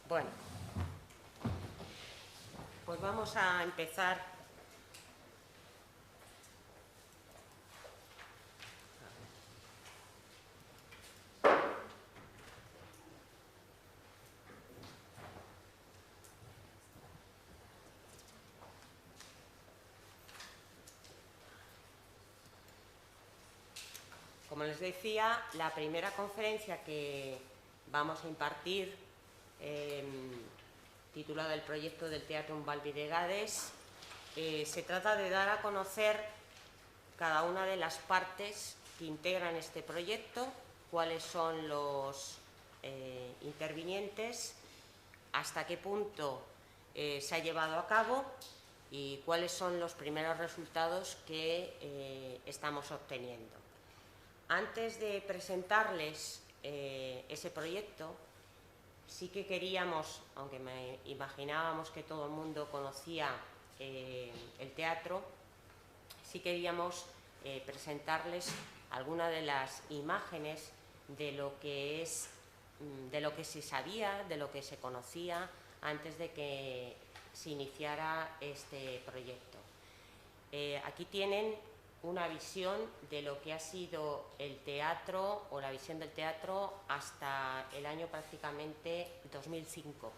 Bueno, pues vamos a empezar. Como les decía, la primera conferencia que vamos a impartir, titulada El proyecto del Teatro Umbalbi de Gades, se trata de dar a conocer cada una de las partes que integran este proyecto, cuáles son los intervinientes, hasta qué punto se ha llevado a cabo y cuáles son los primeros resultados que estamos obteniendo. Antes de presentarles ese proyecto, sí que queríamos, aunque me imaginábamos que todo el mundo conocía el teatro, sí queríamos presentarles algunas de las imágenes de lo que se sabía, de lo que se conocía antes de que se iniciara este proyecto. Aquí tienen una visión de lo que ha sido el teatro o la visión del teatro hasta el año prácticamente 2005.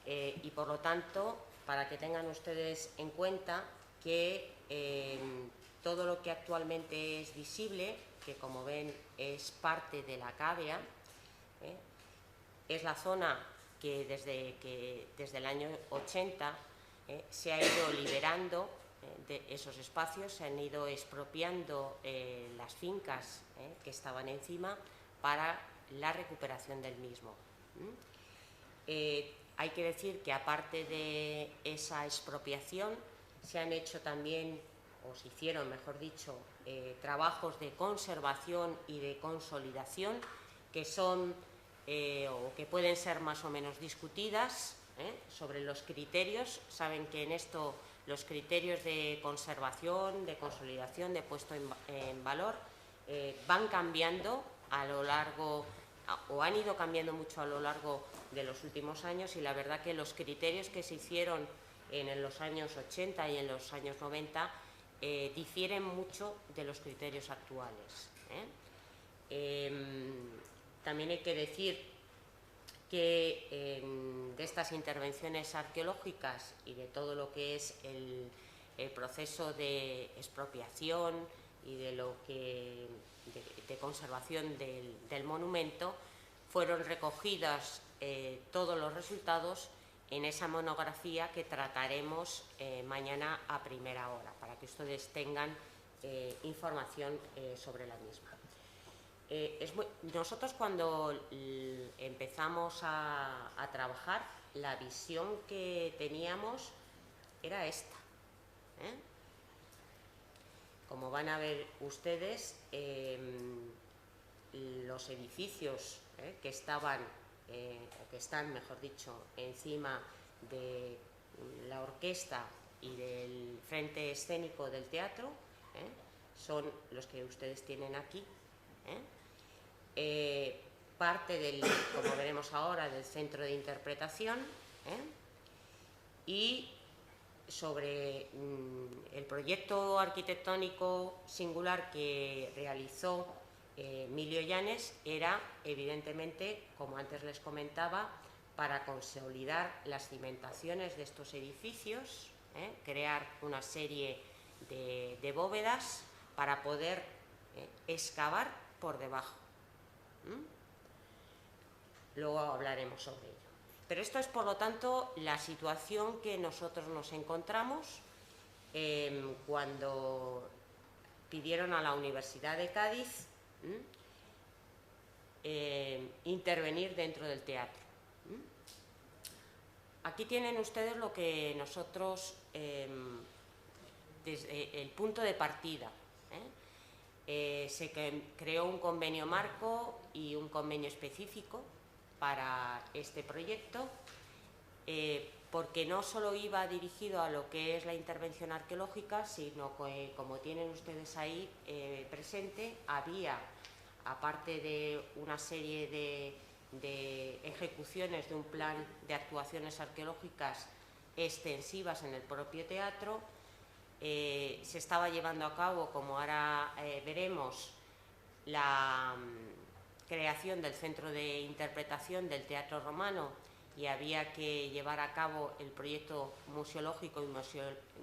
Y por lo tanto, para que tengan ustedes en cuenta que todo lo que actualmente es visible, que como ven es parte de la cavea, es la zona que desde el año 80 se ha ido liberando de esos espacios, se han ido expropiando las fincas que estaban encima para la recuperación del mismo. Hay que decir que aparte de esa expropiación se han hecho también, o se hicieron mejor dicho, trabajos de conservación y de consolidación que son o que pueden ser más o menos discutidas sobre los criterios. Saben que en esto los criterios de conservación, de consolidación, de puesto en valor van cambiando a lo largo, o han ido cambiando mucho a lo largo de los últimos años, y la verdad que los criterios que se hicieron en los años 80 y en los años 90 difieren mucho de los criterios actuales. También hay que decir que de estas intervenciones arqueológicas y de todo lo que es el proceso de expropiación y de conservación del monumento, fueron recogidos todos los resultados en esa monografía que trataremos mañana a primera hora, para que ustedes tengan información sobre la misma. Nosotros cuando empezamos a trabajar, la visión que teníamos era esta. Como van a ver ustedes, los edificios que estaban, o que están, mejor dicho, encima de la orquesta y del frente escénico del teatro, son los que ustedes tienen aquí. Parte del, como veremos ahora, del centro de interpretación, y sobre el proyecto arquitectónico singular que realizó Milio Llanes, era evidentemente, como antes les comentaba, para consolidar las cimentaciones de estos edificios, crear una serie de bóvedas para poder excavar por debajo. Luego hablaremos sobre ello. Pero esto es, por lo tanto, la situación que nosotros nos encontramos cuando pidieron a la Universidad de Cádiz intervenir dentro del teatro. Aquí tienen ustedes lo que nosotros, desde el punto de partida, se creó un convenio marco y un convenio específico para este proyecto, porque no solo iba dirigido a lo que es la intervención arqueológica, sino que, como tienen ustedes ahí presente, había, aparte de una serie de ejecuciones de un plan de actuaciones arqueológicas extensivas en el propio teatro. Se estaba llevando a cabo, como ahora veremos, la creación del Centro de Interpretación del Teatro Romano, y había que llevar a cabo el proyecto museológico y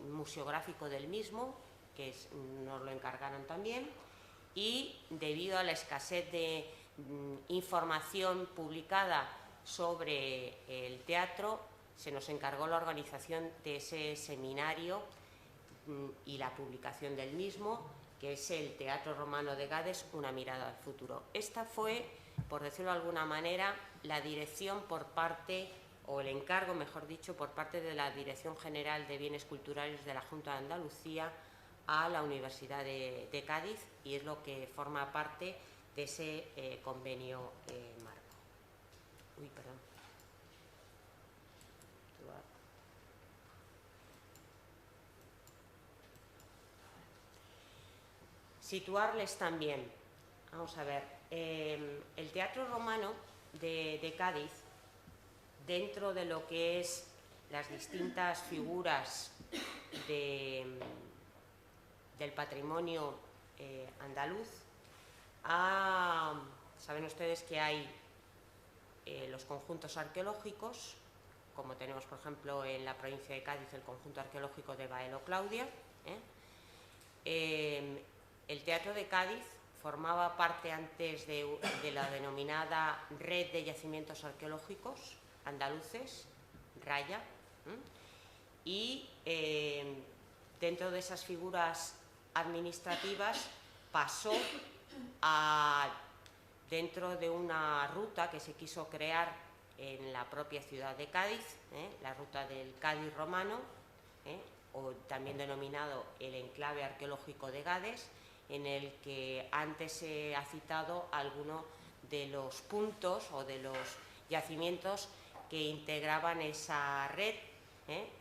museográfico del mismo, que nos lo encargaron también, y debido a la escasez de información publicada sobre el teatro, se nos encargó la organización de ese seminario y la publicación del mismo, que es el Teatro Romano de Gades, una mirada al futuro. Esta fue, por decirlo de alguna manera, la dirección por parte, o el encargo, mejor dicho, por parte de la Dirección General de Bienes Culturales de la Junta de Andalucía a la Universidad de Cádiz, y es lo que forma parte de ese convenio marco. Uy, perdón. Situarles también. Vamos a ver, el Teatro Romano de Cádiz, dentro de lo que es las distintas figuras del patrimonio andaluz, saben ustedes que hay los conjuntos arqueológicos, como tenemos, por ejemplo, en la provincia de Cádiz, el conjunto arqueológico de Baelo Claudia. El Teatro de Cádiz formaba parte antes de la denominada Red de Yacimientos Arqueológicos Andaluces, RAYA, y dentro de esas figuras administrativas pasó dentro de una ruta que se quiso crear en la propia ciudad de Cádiz, la ruta del Cádiz romano, o también denominado el enclave arqueológico de Gades, en el que antes se ha citado alguno de los puntos o de los yacimientos que integraban esa red,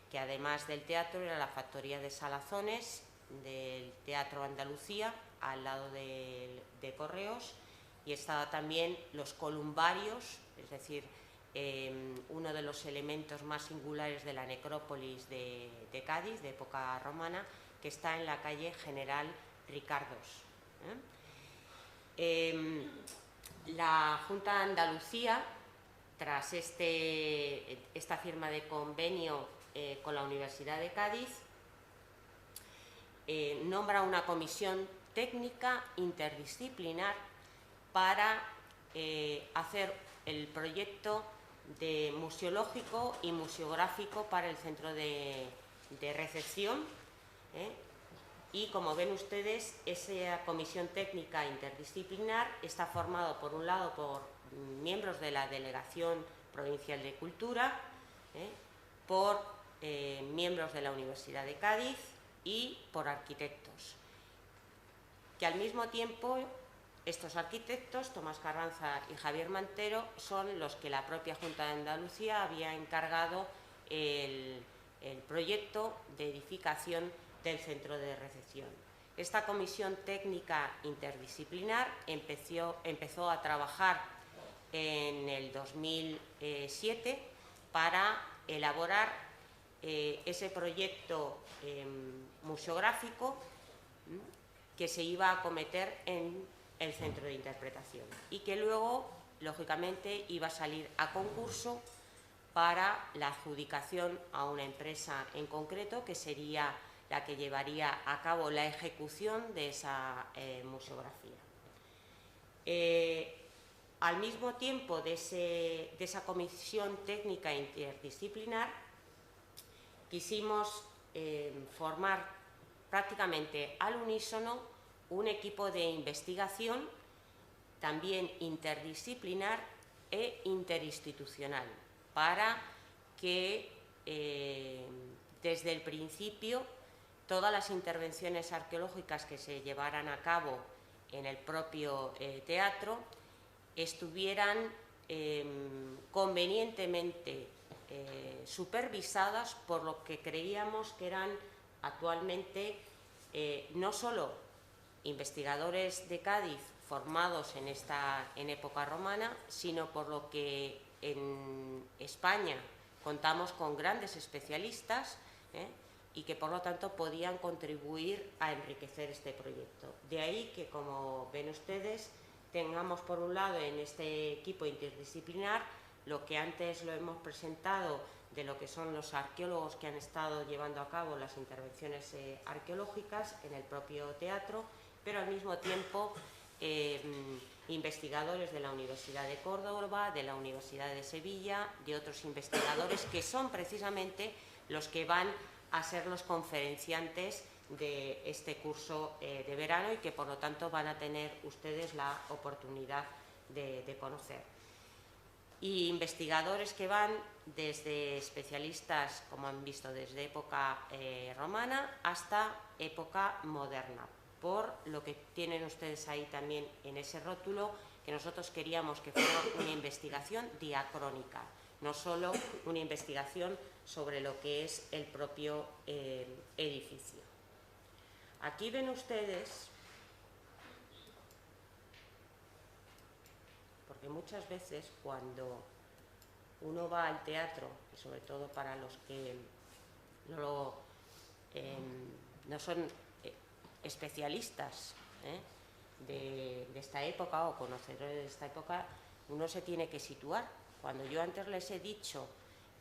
que además del teatro era la factoría de Salazones, del Teatro Andalucía, al lado de Correos, y estaba también los columbarios, es decir, uno de los elementos más singulares de la necrópolis de Cádiz, de época romana, que está en la calle General Ricardos. La Junta de Andalucía, tras esta firma de convenio con la Universidad de Cádiz, nombra una comisión técnica interdisciplinar para hacer el proyecto de museológico y museográfico para el centro de recepción. Y como ven ustedes, esa comisión técnica interdisciplinar está formada por un lado por miembros de la Delegación Provincial de Cultura, por miembros de la Universidad de Cádiz y por arquitectos, que al mismo tiempo estos arquitectos, Tomás Carranza y Javier Mantero, son los que la propia Junta de Andalucía había encargado el proyecto de edificación del centro de recepción. Esta comisión técnica interdisciplinar empezó a trabajar en el 2007 para elaborar ese proyecto museográfico que se iba a acometer en el centro de interpretación y que luego, lógicamente, iba a salir a concurso para la adjudicación a una empresa en concreto, que sería la que llevaría a cabo la ejecución de esa museografía. Al mismo tiempo de esa comisión técnica interdisciplinar, quisimos formar prácticamente al unísono un equipo de investigación también interdisciplinar e interinstitucional, para que desde el principio todas las intervenciones arqueológicas que se llevaran a cabo en el propio teatro estuvieran convenientemente supervisadas por lo que creíamos que eran actualmente no solo investigadores de Cádiz formados en época romana, sino por lo que en España contamos con grandes especialistas y que por lo tanto podían contribuir a enriquecer este proyecto. De ahí que, como ven ustedes, tengamos por un lado en este equipo interdisciplinar lo que antes lo hemos presentado de lo que son los arqueólogos que han estado llevando a cabo las intervenciones arqueológicas en el propio teatro, pero al mismo tiempo investigadores de la Universidad de Córdoba, de la Universidad de Sevilla, de otros investigadores que son precisamente los que van a ser los conferenciantes de este curso de verano y que por lo tanto van a tener ustedes la oportunidad de conocer. Y investigadores que van desde especialistas, como han visto, desde época romana hasta época moderna, por lo que tienen ustedes ahí también en ese rótulo, que nosotros queríamos que fuera una investigación diacrónica, no solo una investigación sobre lo que es el propio edificio. Aquí ven ustedes, porque muchas veces cuando uno va al teatro, y sobre todo para los que no son especialistas de esta época o conocedores de esta época, uno se tiene que situar. Cuando yo antes les he dicho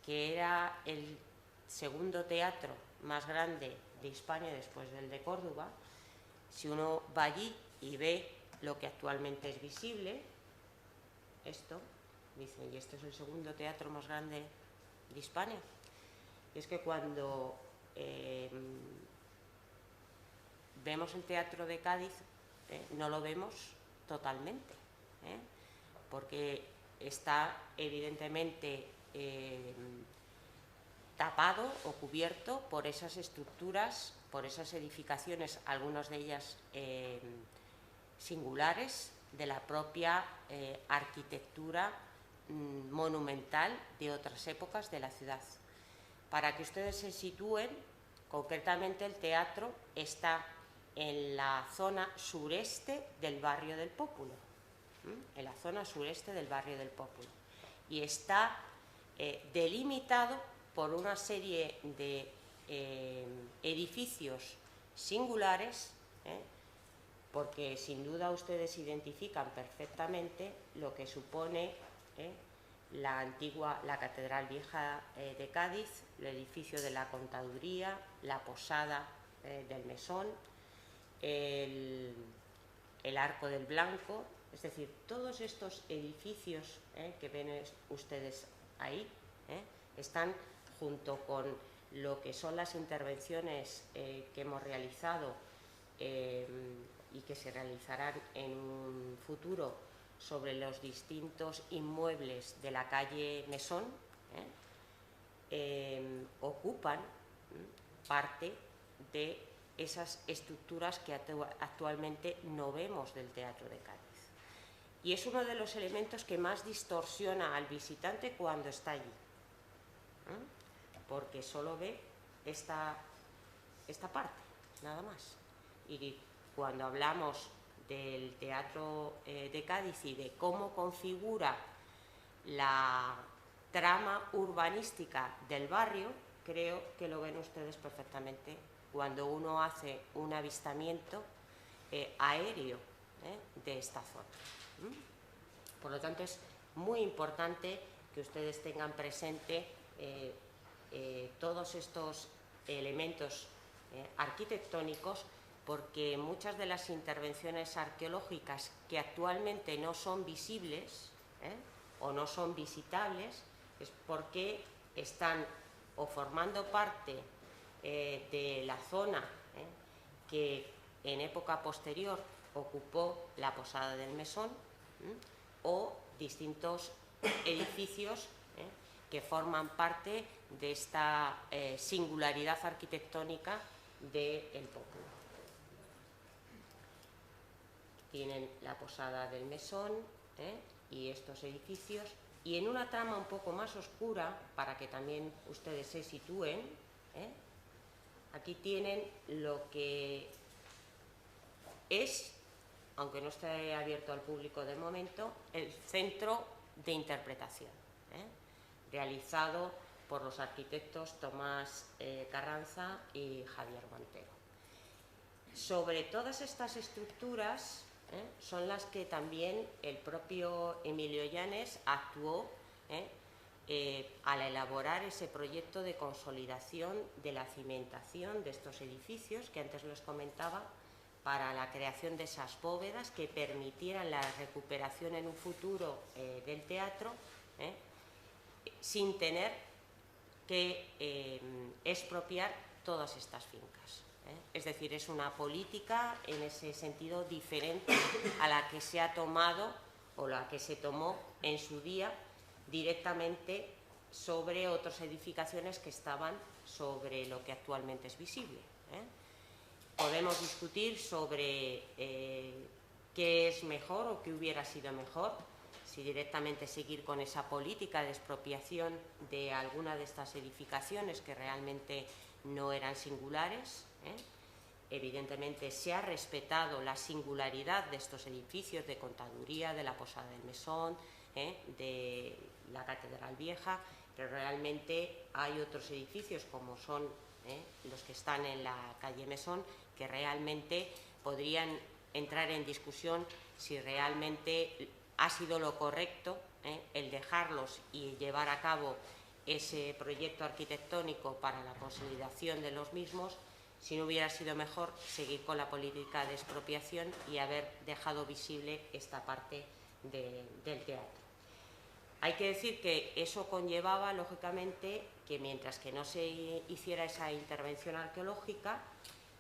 que era el segundo teatro más grande de Hispania después del de Córdoba, si uno va allí y ve lo que actualmente es visible, esto, dicen, y este es el segundo teatro más grande de Hispania. Y es que cuando vemos el Teatro de Cádiz, no lo vemos totalmente, porque está evidentemente tapado o cubierto por esas estructuras, por esas edificaciones, algunas de ellas singulares, de la propia arquitectura monumental de otras épocas de la ciudad. Para que ustedes se sitúen, concretamente el teatro está en la zona sureste del barrio del Pópulo, en la zona sureste del barrio del Pópulo, y está delimitado por una serie de edificios singulares, porque sin duda ustedes identifican perfectamente lo que supone la Catedral Vieja de Cádiz, el edificio de la Contaduría, la Posada del Mesón, el Arco del Blanco, es decir, todos estos edificios que ven ustedes ahí están junto con lo que son las intervenciones que hemos realizado y que se realizarán en un futuro sobre los distintos inmuebles de la calle Mesón, ocupan parte de esas estructuras que actualmente no vemos del Teatro de Cádiz. Y es uno de los elementos que más distorsiona al visitante cuando está allí, porque solo ve esta parte, nada más. Y cuando hablamos del Teatro de Cádiz y de cómo configura la trama urbanística del barrio, creo que lo ven ustedes perfectamente cuando uno hace un avistamiento aéreo de esta zona. Por lo tanto, es muy importante que ustedes tengan presente todos estos elementos arquitectónicos, porque muchas de las intervenciones arqueológicas que actualmente no son visibles o no son visitables es porque están o formando parte de la zona que en época posterior ocupó la Posada del Mesón o distintos edificios que forman parte de esta singularidad arquitectónica del Pópulo. Tienen la Posada del Mesón y estos edificios, y en una trama un poco más oscura, para que también ustedes se sitúen, aquí tienen lo que es aunque no esté abierto al público de momento, el Centro de Interpretación, realizado por los arquitectos Tomás Carranza y Javier Montero. Sobre todas estas estructuras son las que también el propio Emilio Llanes actuó al elaborar ese proyecto de consolidación de la cimentación de estos edificios que antes les comentaba, para la creación de esas bóvedas que permitieran la recuperación en un futuro del teatro, sin tener que expropiar todas estas fincas. Es decir, es una política en ese sentido diferente a la que se ha tomado o la que se tomó en su día directamente sobre otras edificaciones que estaban sobre lo que actualmente es visible. Podemos discutir sobre qué es mejor o qué hubiera sido mejor, si directamente seguir con esa política de expropiación de alguna de estas edificaciones que realmente no eran singulares. Evidentemente se ha respetado la singularidad de estos edificios de Contaduría, de la Posada del Mesón, de la Catedral Vieja, pero realmente hay otros edificios como son los que están en la calle Mesón, que realmente podrían entrar en discusión si realmente ha sido lo correcto el dejarlos y llevar a cabo ese proyecto arquitectónico para la consolidación de los mismos, si no hubiera sido mejor seguir con la política de expropiación y haber dejado visible esta parte del teatro. Hay que decir que eso conllevaba, lógicamente, que mientras que no se hiciera esa intervención arqueológica,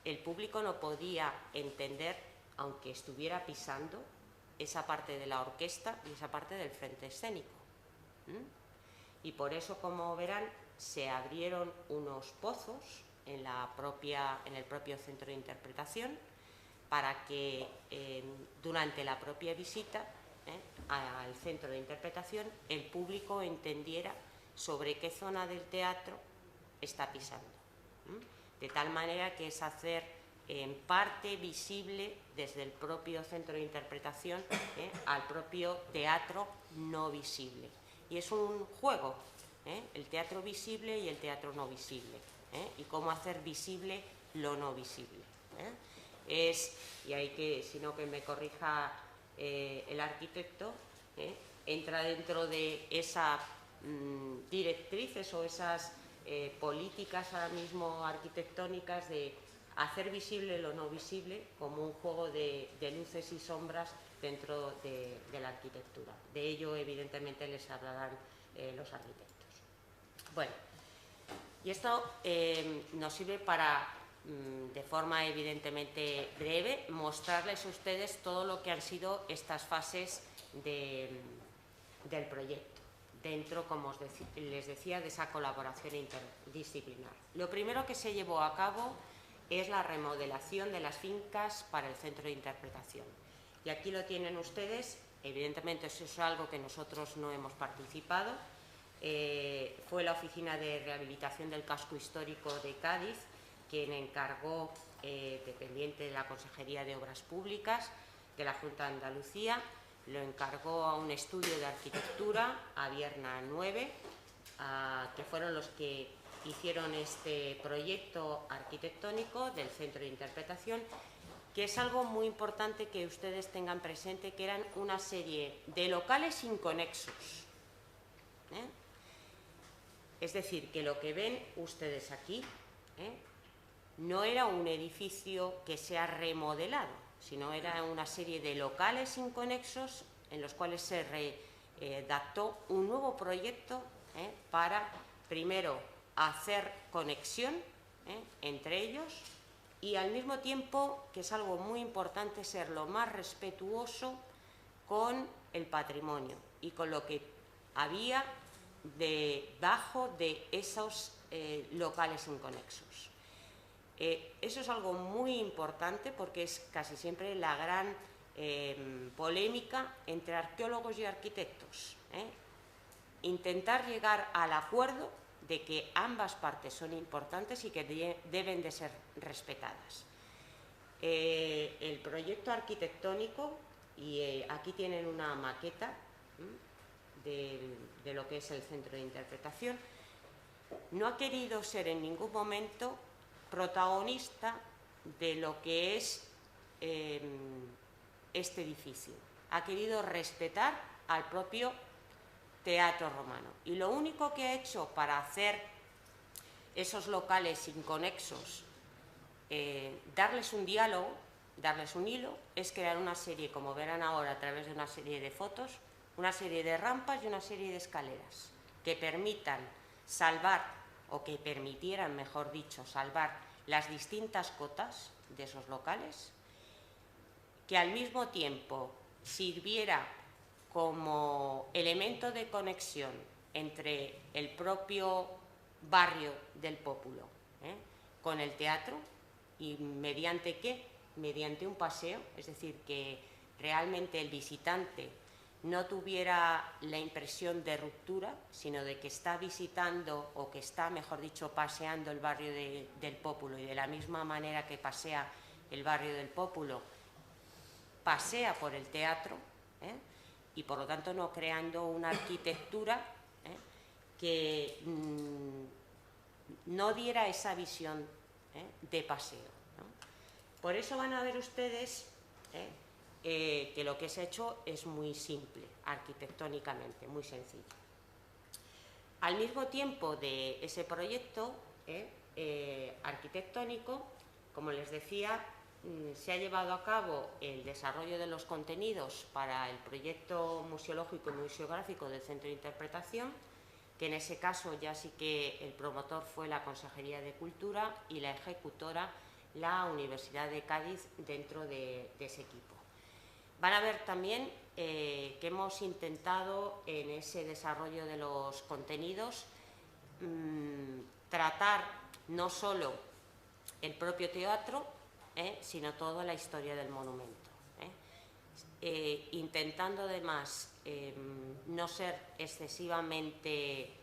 el público no podía entender, aunque estuviera pisando, esa parte de la orquesta y esa parte del frente escénico. Y por eso, como verán, se abrieron unos pozos en el propio centro de interpretación para que durante la propia visita al centro de interpretación el público entendiera sobre qué zona del teatro está pisando. De tal manera que es hacer en parte visible desde el propio centro de interpretación al propio teatro no visible. Y es un juego, el teatro visible y el teatro no visible, y cómo hacer visible lo no visible. Y hay que, si no que me corrija el arquitecto, entra dentro de esas directrices o esas políticas ahora mismo arquitectónicas de hacer visible lo no visible como un juego de luces y sombras dentro de la arquitectura. De ello, evidentemente, les hablarán los arquitectos. Bueno, y esto nos sirve para, de forma evidentemente breve, mostrarles a ustedes todo lo que han sido estas fases del proyecto, dentro, como les decía, de esa colaboración interdisciplinar. Lo primero que se llevó a cabo es la remodelación de las fincas para el centro de interpretación. Y aquí lo tienen ustedes. Evidentemente eso es algo que nosotros no hemos participado. Fue la Oficina de Rehabilitación del Casco Histórico de Cádiz quien encargó, dependiente de la Consejería de Obras Públicas de la Junta de Andalucía, lo encargó a un estudio de arquitectura, a Vierna 9, que fueron los que hicieron este proyecto arquitectónico del centro de interpretación, que es algo muy importante que ustedes tengan presente, que eran una serie de locales inconexos. Es decir, que lo que ven ustedes aquí no era un edificio que se ha remodelado, sino era una serie de locales inconexos en los cuales se redactó un nuevo proyecto para, primero, hacer conexión entre ellos y al mismo tiempo, que es algo muy importante, ser lo más respetuoso con el patrimonio y con lo que había debajo de esos locales inconexos. Eso es algo muy importante porque es casi siempre la gran polémica entre arqueólogos y arquitectos. Intentar llegar al acuerdo de que ambas partes son importantes y que deben de ser respetadas. El proyecto arquitectónico, y aquí tienen una maqueta de lo que es el centro de interpretación, no ha querido ser en ningún momento protagonista de lo que es este edificio. Ha querido respetar al propio Teatro Romano. Y lo único que ha hecho para hacer esos locales inconexos, darles un diálogo, darles un hilo, es crear una serie, como verán ahora a través de una serie de fotos, una serie de rampas y una serie de escaleras que permitan salvar, o que permitieran, mejor dicho, salvar las distintas cotas de esos locales, que al mismo tiempo sirviera como elemento de conexión entre el propio barrio del Pópulo con el teatro. ¿Y mediante qué? Mediante un paseo, es decir, que realmente el visitante no tuviera la impresión de ruptura, sino de que está visitando, o que está, mejor dicho, paseando el barrio del Pópulo, y de la misma manera que pasea el barrio del Pópulo, pasea por el teatro, y por lo tanto no creando una arquitectura que no diera esa visión de paseo, ¿no? Por eso van a ver ustedes que lo que se ha hecho es muy simple, arquitectónicamente, muy sencillo. Al mismo tiempo de ese proyecto arquitectónico, como les decía, se ha llevado a cabo el desarrollo de los contenidos para el proyecto museológico y museográfico del Centro de Interpretación, que en ese caso ya sí que el promotor fue la Consejería de Cultura y la ejecutora la Universidad de Cádiz dentro de ese equipo. Van a ver también que hemos intentado en ese desarrollo de los contenidos tratar no solo el propio teatro, sino toda la historia del monumento, intentando además no ser excesivamente,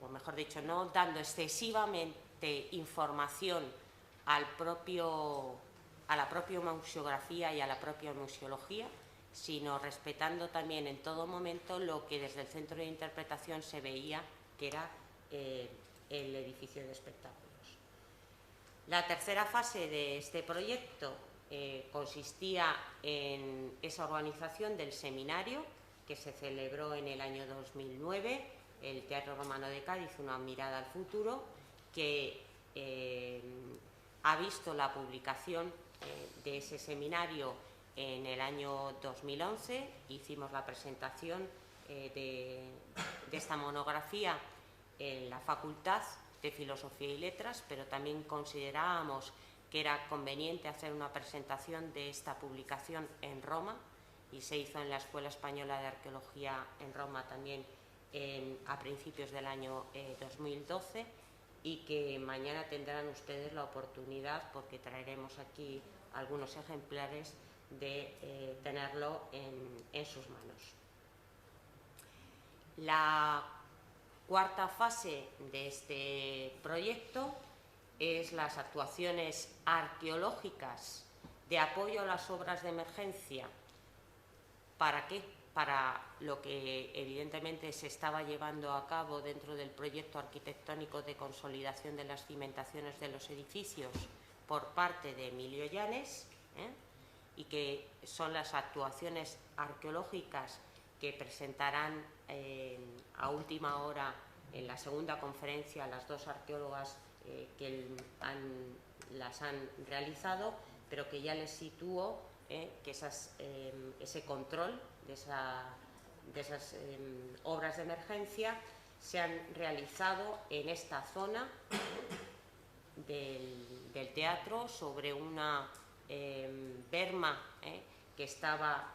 o mejor dicho, no dando excesivamente información a la propia museografía y a la propia museología, sino respetando también en todo momento lo que desde el Centro de Interpretación se veía que era el edificio de espectáculos. La tercera fase de este proyecto consistía en esa organización del seminario que se celebró en el año 2009, el Teatro Romano de Cádiz, una mirada al futuro, que ha visto la publicación de ese seminario en el año 2011. Hicimos la presentación de esta monografía en la Facultad de Filosofía y Letras, pero también considerábamos que era conveniente hacer una presentación de esta publicación en Roma, y se hizo en la Escuela Española de Arqueología en Roma también a principios del año 2012, y que mañana tendrán ustedes la oportunidad, porque traeremos aquí algunos ejemplares, de tenerlo en sus manos. La cuarta fase de este proyecto es las actuaciones arqueológicas de apoyo a las obras de emergencia. ¿Para qué? Para lo que evidentemente se estaba llevando a cabo dentro del proyecto arquitectónico de consolidación de las cimentaciones de los edificios por parte de Emilio Llanes, y que son las actuaciones arqueológicas que presentarán a última hora en la segunda conferencia las dos arqueólogas que las han realizado, pero que ya les sitúo que ese control de esas obras de emergencia se han realizado en esta zona del teatro, sobre una berma que estaba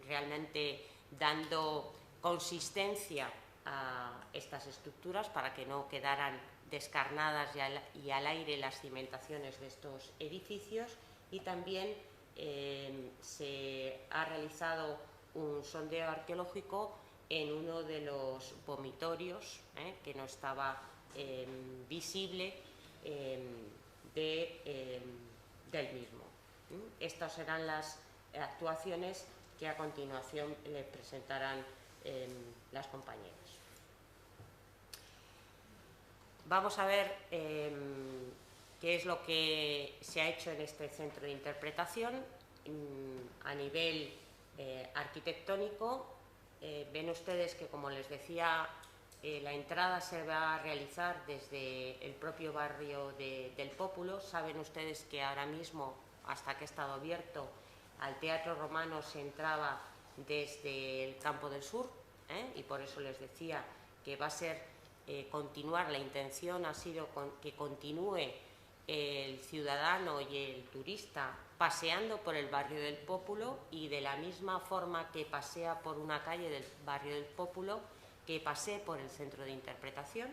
realmente dando consistencia a estas estructuras para que no quedaran descarnadas y al aire las cimentaciones de estos edificios. Y también se ha realizado un sondeo arqueológico en uno de los vomitorios que no estaba visible del mismo. Estas serán las actuaciones que a continuación les presentarán las compañeras. Vamos a ver qué es lo que se ha hecho en este centro de interpretación a nivel arquitectónico. Ven ustedes que, como les decía, la entrada se va a realizar desde el propio barrio del Pópulo. Saben ustedes que ahora mismo, hasta que ha estado abierto, al Teatro Romano se entraba desde el Campo del Sur, y por eso les decía que va a ser continuar. La intención ha sido que continúe el ciudadano y el turista paseando por el barrio del Pópulo, y de la misma forma que pasea por una calle del barrio del Pópulo, que pasee por el centro de interpretación,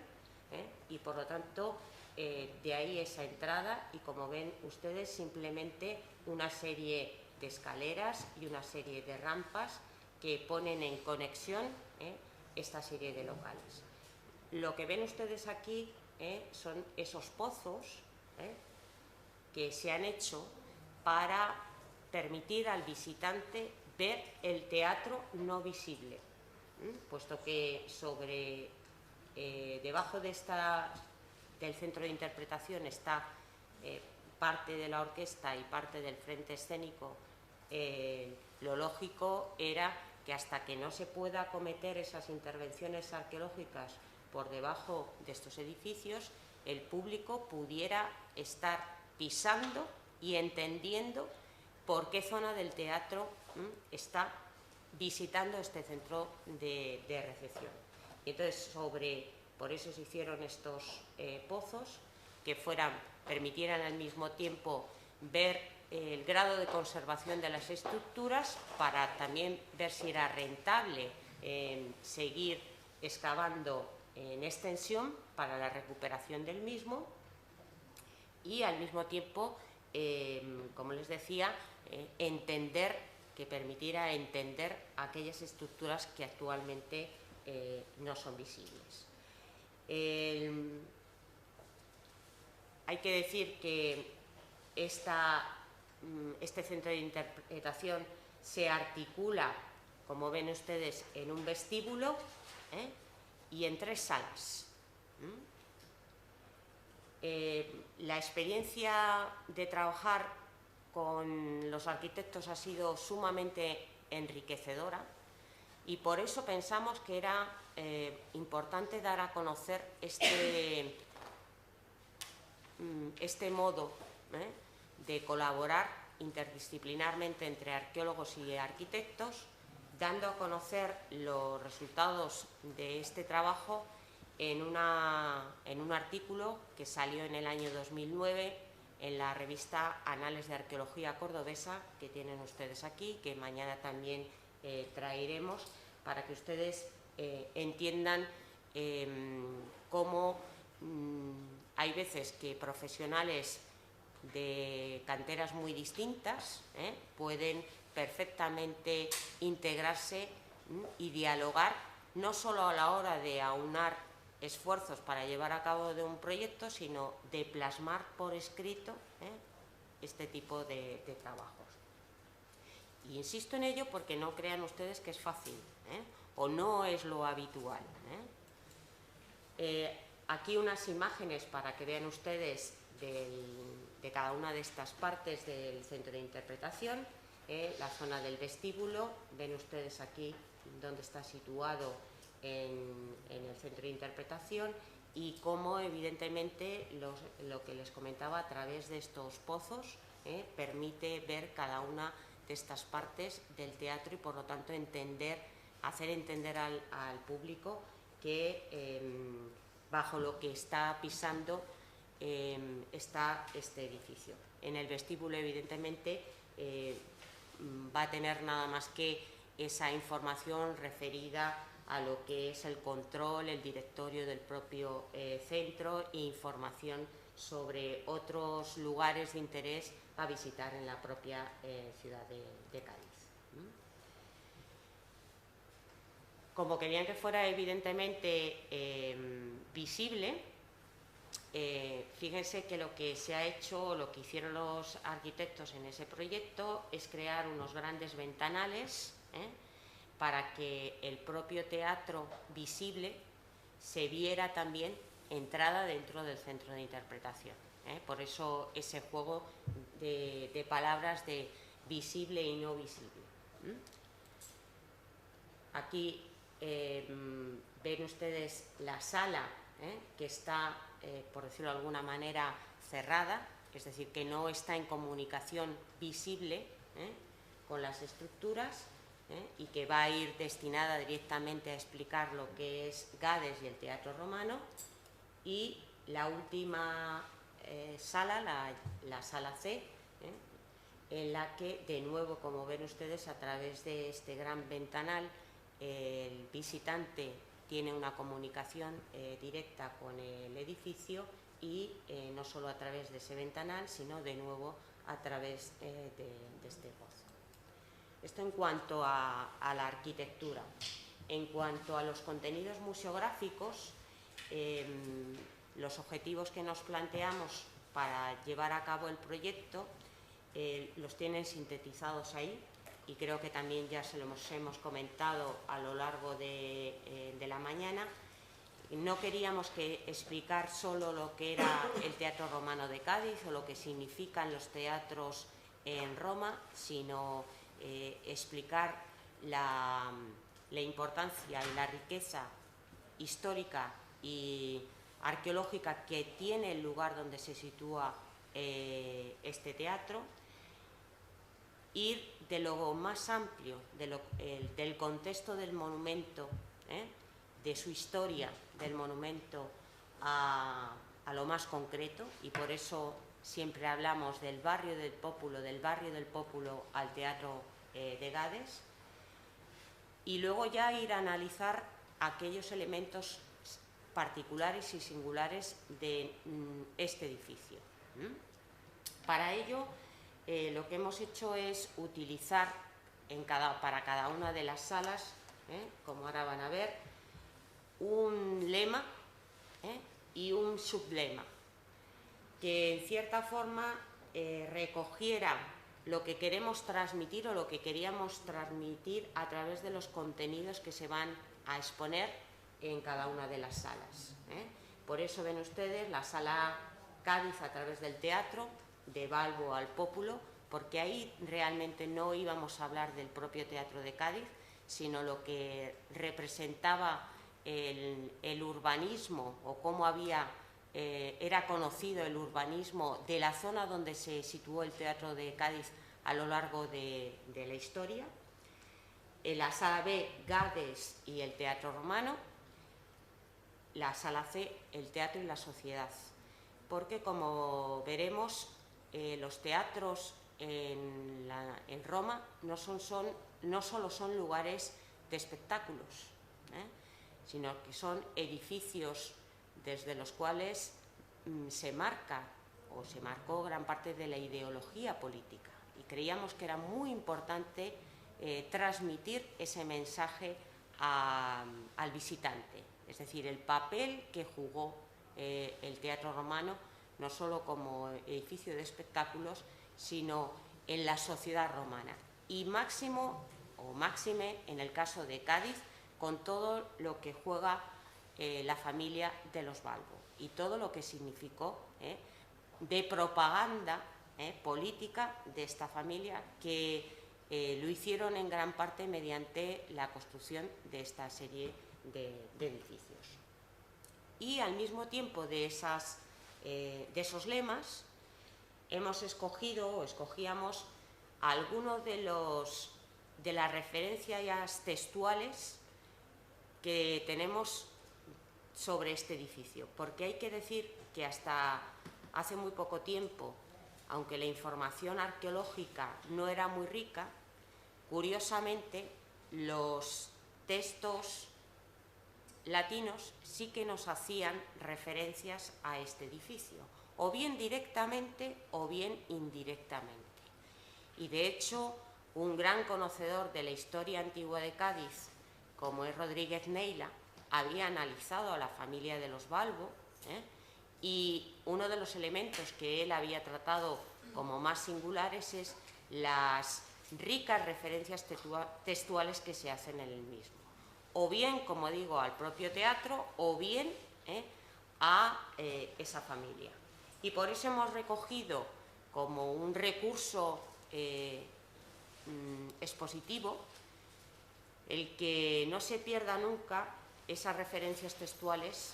y por lo tanto de ahí esa entrada, y como ven ustedes, simplemente una serie de escaleras y una serie de rampas que ponen en conexión esta serie de locales. Lo que ven ustedes aquí son esos pozos que se han hecho para permitir al visitante ver el teatro no visible, puesto que debajo del centro de interpretación está parte de la orquesta y parte del frente escénico. Lo lógico era que hasta que no se pueda acometer esas intervenciones arqueológicas por debajo de estos edificios, el público pudiera estar pisando y entendiendo por qué zona del teatro está visitando este centro de recepción. Y entonces, por eso se hicieron estos pozos, que permitieran al mismo tiempo ver el grado de conservación de las estructuras, para también ver si era rentable seguir excavando en extensión para la recuperación del mismo, y al mismo tiempo, como les decía, que permitiera entender aquellas estructuras que actualmente no son visibles. Hay que decir que este centro de interpretación se articula, como ven ustedes, en un vestíbulo y en 3 salas. La experiencia de trabajar con los arquitectos ha sido sumamente enriquecedora, y por eso pensamos que era importante dar a conocer este modo de colaborar interdisciplinarmente entre arqueólogos y arquitectos, dando a conocer los resultados de este trabajo en un artículo que salió en el año 2009 en la revista Anales de Arqueología Cordobesa, que tienen ustedes aquí, que mañana también traeremos, para que ustedes entiendan cómo hay veces que profesionales de canteras muy distintas pueden perfectamente integrarse y dialogar, no solo a la hora de aunar esfuerzos para llevar a cabo de un proyecto, sino de plasmar por escrito este tipo de trabajos. Y insisto en ello porque no crean ustedes que es fácil o no es lo habitual. Aquí unas imágenes para que vean ustedes de cada una de estas partes del centro de interpretación. La zona del vestíbulo, ven ustedes aquí donde está situado en el centro de interpretación, y cómo evidentemente lo que les comentaba, a través de estos pozos permite ver cada una de estas partes del teatro, y por lo tanto hacer entender al público que bajo lo que está pisando está este edificio. En el vestíbulo, evidentemente, va a tener nada más que esa información referida a lo que es el control, el directorio del propio centro, e información sobre otros lugares de interés a visitar en la propia ciudad de Cádiz. Como querían que fuera evidentemente visible, fíjense que lo que se ha hecho, lo que hicieron los arquitectos en ese proyecto es crear unos grandes ventanales para que el propio teatro visible se viera también entrada dentro del centro de interpretación. Por eso ese juego de palabras de visible y no visible. Aquí ven ustedes la sala que está, por decirlo de alguna manera, cerrada, es decir, que no está en comunicación visible con las estructuras y que va a ir destinada directamente a explicar lo que es Gades y el teatro romano. Y la última sala, la sala C, en la que, de nuevo, como ven ustedes, a través de este gran ventanal, el visitante tiene una comunicación directa con el edificio y no solo a través de ese ventanal, sino de nuevo a través de este gozo. Esto en cuanto a la arquitectura. En cuanto a los contenidos museográficos, los objetivos que nos planteamos para llevar a cabo el proyecto los tienen sintetizados ahí, y creo que también ya se los hemos comentado a lo largo de la mañana. No queríamos explicar solo lo que era el Teatro Romano de Cádiz o lo que significan los teatros en Roma, sino explicar la importancia y la riqueza histórica y arqueológica que tiene el lugar donde se sitúa este teatro, ir de lo más amplio, del contexto del monumento, de su historia del monumento, a lo más concreto, y por eso siempre hablamos del barrio del Pópulo al Teatro de Gades, y luego ya ir a analizar aquellos elementos particulares y singulares de este edificio. Para ello, lo que hemos hecho es utilizar para cada una de las salas, como ahora van a ver, un lema y un sublema, que en cierta forma recogiera lo que queremos transmitir o lo que queríamos transmitir a través de los contenidos que se van a exponer en cada una de las salas. Por eso ven ustedes la sala Cádiz a través del teatro, de Balbo al Pópulo, porque ahí realmente no íbamos a hablar del propio teatro de Cádiz, sino lo que representaba el urbanismo, o cómo era conocido el urbanismo de la zona donde se situó el teatro de Cádiz a lo largo de la historia. En la sala B, Gades y el teatro romano. La sala C, el teatro y la sociedad. Porque, como veremos, los teatros en Roma no solo son lugares de espectáculos, sino que son edificios desde los cuales se marcó gran parte de la ideología política, y creíamos que era muy importante transmitir ese mensaje al visitante, es decir, el papel que jugó el teatro romano, no solo como edificio de espectáculos, sino en la sociedad romana, y máxime en el caso de Cádiz, con todo lo que juega la familia de los Balbo y todo lo que significó de propaganda política de esta familia, que lo hicieron en gran parte mediante la construcción de esta serie de edificios. Y al mismo tiempo de esos lemas, hemos escogíamos algunos de las referencias textuales que tenemos sobre este edificio, porque hay que decir que hasta hace muy poco tiempo, aunque la información arqueológica no era muy rica, curiosamente los textos latinos sí que nos hacían referencias a este edificio, o bien directamente o bien indirectamente. Y de hecho, un gran conocedor de la historia antigua de Cádiz, como es Rodríguez Neila, había analizado a la familia de los Balbo y uno de los elementos que él había tratado como más singulares es las ricas referencias textuales que se hacen en el mismo, o bien, como digo, al propio teatro, o bien a esa familia. Y por eso hemos recogido como un recurso expositivo el que no se pierda nunca esas referencias textuales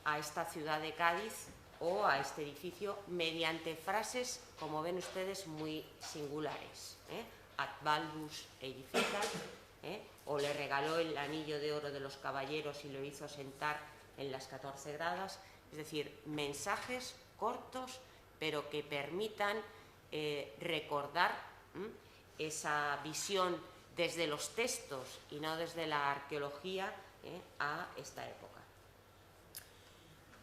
a esta ciudad de Cádiz o a este edificio mediante frases, como ven ustedes, muy singulares. Ad baldus edificat, o le regaló el anillo de oro de los caballeros y lo hizo sentar en las 14 gradas. Es decir, mensajes cortos, pero que permitan recordar esa visión desde los textos y no desde la arqueología a esta época.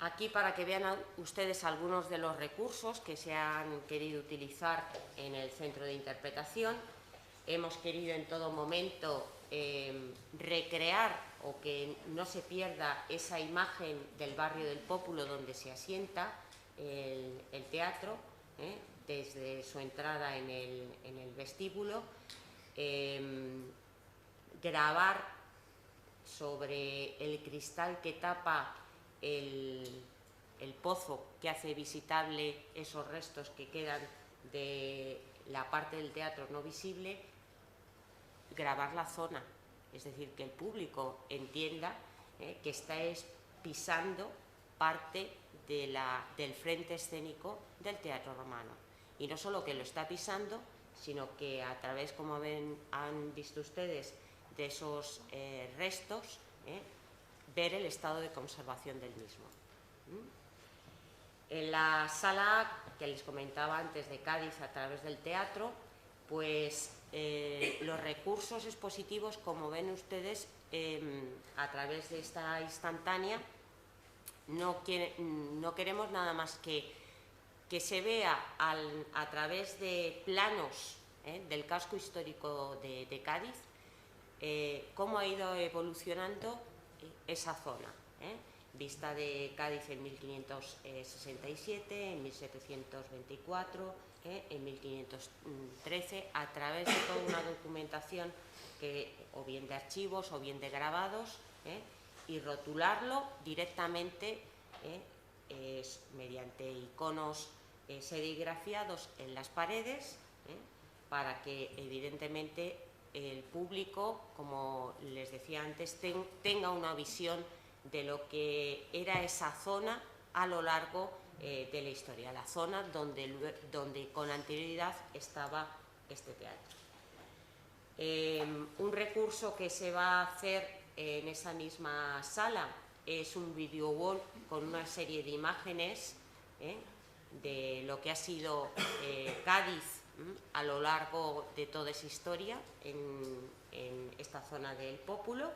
Aquí, para que vean ustedes algunos de los recursos que se han querido utilizar en el centro de interpretación, hemos querido en todo momento recrear o que no se pierda esa imagen del barrio del Pópulo donde se asienta el teatro, desde su entrada en el vestíbulo, grabar sobre el cristal que tapa el pozo que hace visitable esos restos que quedan de la parte del teatro no visible, grabar la zona, es decir, que el público entienda que está pisando parte del frente escénico del teatro romano. Y no solo que lo está pisando, sino que a través, como han visto ustedes, de esos restos, ver el estado de conservación del mismo. En la sala que les comentaba antes de Cádiz a través del teatro, pues los recursos expositivos, como ven ustedes, a través de esta instantánea, no queremos nada más que se vea a través de planos del casco histórico de Cádiz cómo ha ido evolucionando esa zona, vista de Cádiz en 1567, en 1724, en 1513, a través de toda una documentación o bien de archivos o bien de grabados, y rotularlo directamente mediante iconos serigrafiados en las paredes, para que evidentemente el público, como les decía antes, tenga una visión de lo que era esa zona a lo largo de la historia, la zona donde con anterioridad estaba este teatro. Un recurso que se va a hacer en esa misma sala es un video wall con una serie de imágenes de lo que ha sido Cádiz a lo largo de toda esa historia en esta zona del Pópulo,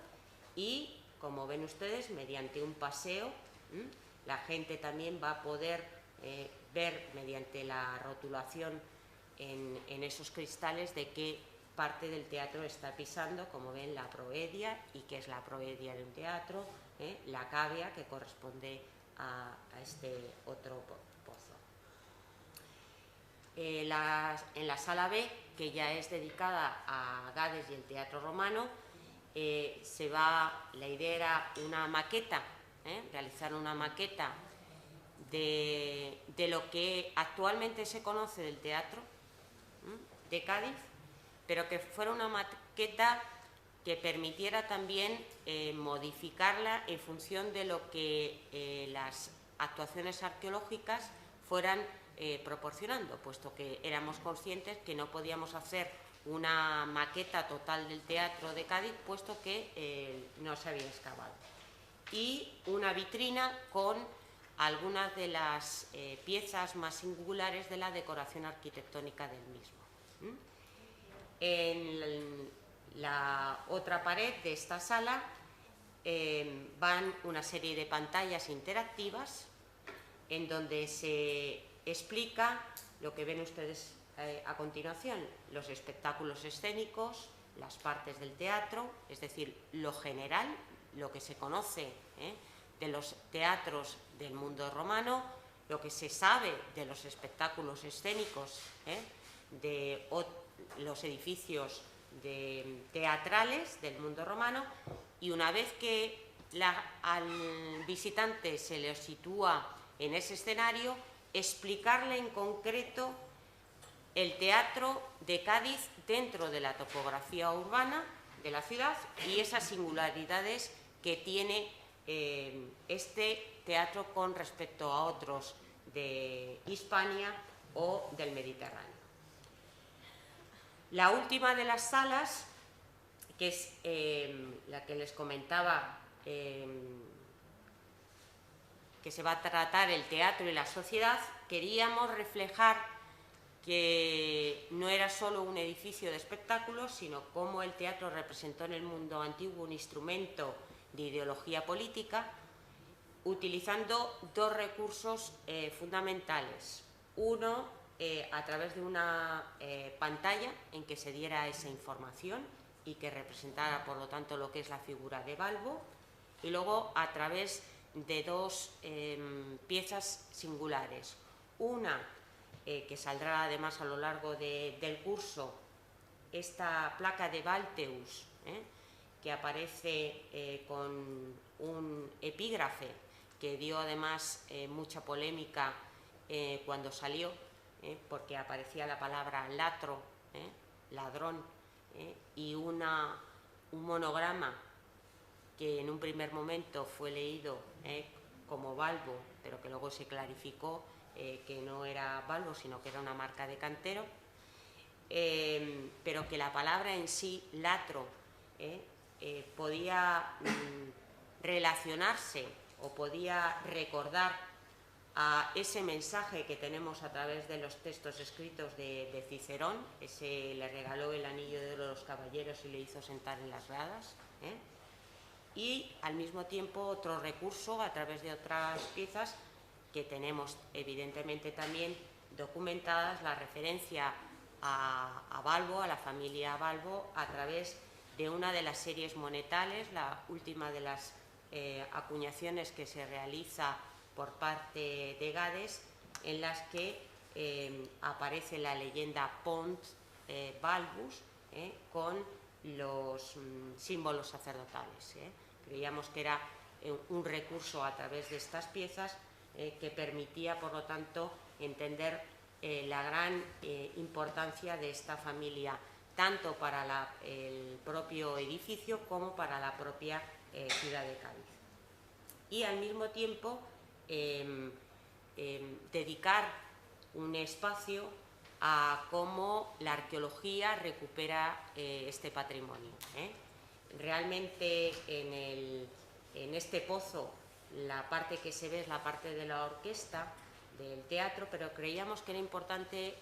y como ven ustedes, mediante un paseo, la gente también va a poder ver mediante la rotulación en esos cristales de qué parte del teatro está pisando, como ven, la proedia, y qué es la proedia de un teatro, la cavea, que corresponde a este otro pozo. En la sala B, que ya es dedicada a Gades y el teatro romano, la idea era una maqueta, realizar una maqueta de lo que actualmente se conoce del teatro de Cádiz, pero que fuera una maqueta que permitiera también modificarla en función de lo que las actuaciones arqueológicas fueran proporcionando, puesto que éramos conscientes que no podíamos hacer una maqueta total del teatro de Cádiz, puesto que no se había excavado. Y una vitrina con algunas de las piezas más singulares de la decoración arquitectónica del mismo. En la otra pared de esta sala van una serie de pantallas interactivas en donde se explica lo que ven ustedes a continuación: los espectáculos escénicos, las partes del teatro, es decir, lo general, lo que se conoce de los teatros del mundo romano, lo que se sabe de los espectáculos escénicos, de los edificios teatrales del mundo romano, y una vez que al visitante se le sitúa en ese escenario, explicarle en concreto el teatro de Cádiz dentro de la topografía urbana de la ciudad y esas singularidades que tiene este teatro con respecto a otros de Hispania o del Mediterráneo. La última de las salas, que es la que les comentaba, que se va a tratar el teatro y la sociedad, queríamos reflejar que no era solo un edificio de espectáculos, sino cómo el teatro representó en el mundo antiguo un instrumento de ideología política, utilizando dos recursos fundamentales. Uno, a través de una pantalla en que se diera esa información y que representara, por lo tanto, lo que es la figura de Balbo, y luego a través de dos piezas singulares. Una que saldrá además a lo largo del curso, esta placa de Balteus, que aparece con un epígrafe que dio además mucha polémica cuando salió, porque aparecía la palabra latro, ladrón, y un monograma que en un primer momento fue leído como Balbo, pero que luego se clarificó que no era Balbo, sino que era una marca de cantero, pero que la palabra en sí, latro, podía relacionarse o podía recordar a ese mensaje que tenemos a través de los textos escritos de Cicerón. Ese le regaló el anillo de oro a los caballeros y le hizo sentar en las gradas, y al mismo tiempo otro recurso a través de otras piezas que tenemos evidentemente también documentadas, la referencia a Balbo, a la familia Balbo, a través de una de las series monetales, la última de las acuñaciones que se realiza por parte de Gades, en las que aparece la leyenda Pont Balbus con los símbolos sacerdotales. Creíamos que era un recurso a través de estas piezas que permitía, por lo tanto, entender la gran importancia de esta familia, tanto para el propio edificio como para la propia ciudad de Cádiz. Y al mismo tiempo dedicar un espacio a cómo la arqueología recupera este patrimonio. Realmente en este pozo la parte que se ve es la parte de la orquesta del teatro, pero creíamos que era importante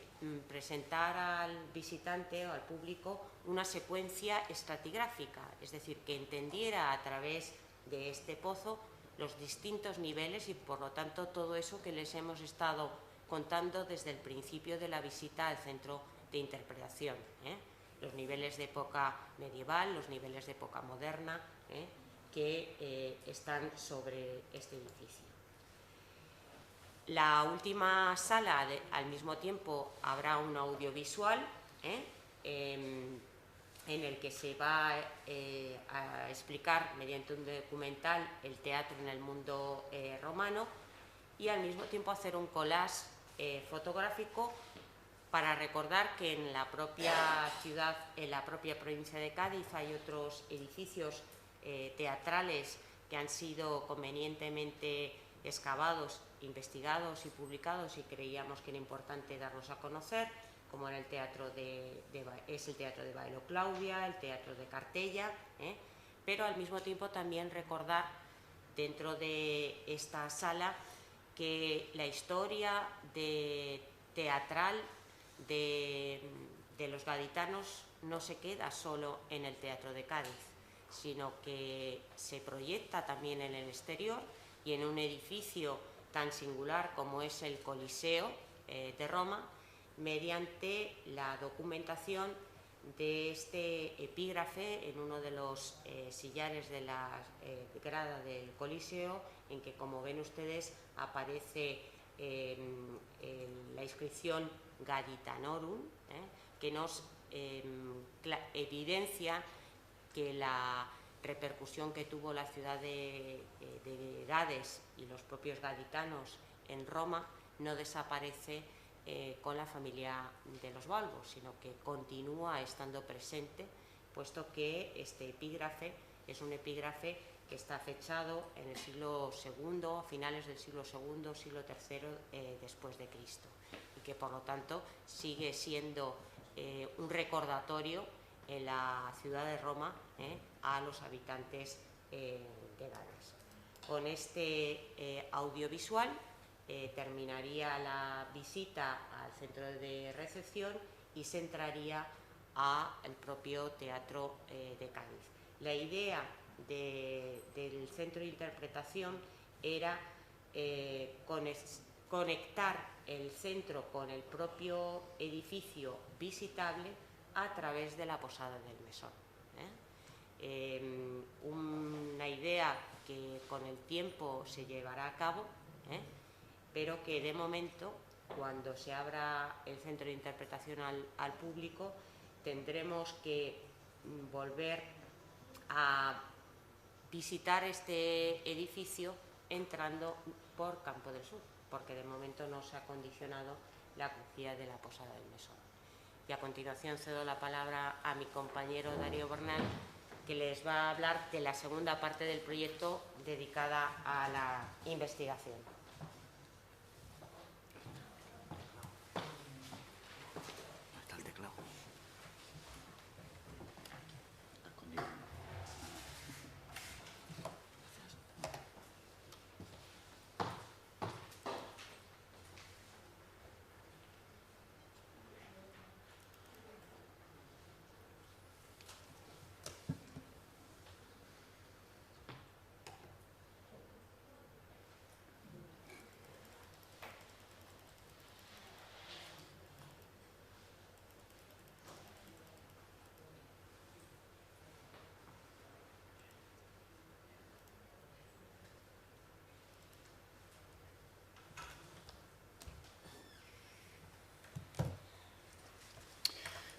presentar al visitante o al público una secuencia estratigráfica, es decir, que entendiera a través de este pozo los distintos niveles y, por lo tanto, todo eso que les hemos estado contando desde el principio de la visita al centro de interpretación. Los niveles de época medieval, los niveles de época moderna, que están sobre este edificio. La última sala, al mismo tiempo, habrá un audiovisual en el que se va a explicar mediante un documental el teatro en el mundo romano, y al mismo tiempo hacer un collage fotográfico para recordar que en la propia ciudad, en la propia provincia de Cádiz, hay otros edificios teatrales que han sido convenientemente excavados, investigados y publicados, y creíamos que era importante darlos a conocer, como era el teatro es el teatro de Bailo Claudia, el teatro de Cartella, pero al mismo tiempo también recordar dentro de esta sala que la historia teatral de los gaditanos no se queda solo en el teatro de Cádiz, sino que se proyecta también en el exterior y en un edificio tan singular como es el Coliseo de Roma, mediante la documentación de este epígrafe en uno de los sillares de la grada del Coliseo, en que, como ven ustedes, aparece la inscripción Gaditanorum, que nos evidencia que la repercusión que tuvo la ciudad de Gades y los propios gaditanos en Roma no desaparece con la familia de los Balbos, sino que continúa estando presente, puesto que este epígrafe es un epígrafe que está fechado en el siglo II, a finales del siglo II, siglo III después de Cristo, y que por lo tanto sigue siendo un recordatorio en la ciudad de Roma a los habitantes de Gades. Con este audiovisual terminaría la visita al centro de recepción y se entraría al propio Teatro de Cádiz. La idea del centro de interpretación era conectar el centro con el propio edificio visitable a través de la posada del Mesón. Una idea que con el tiempo se llevará a cabo, pero que de momento, cuando se abra el centro de interpretación al público, tendremos que volver a visitar este edificio entrando por Campo del Sur, porque de momento no se ha condicionado la acogida de la posada del Mesón. Y a continuación cedo la palabra a mi compañero Darío Bernal, que les va a hablar de la segunda parte del proyecto dedicada a la investigación.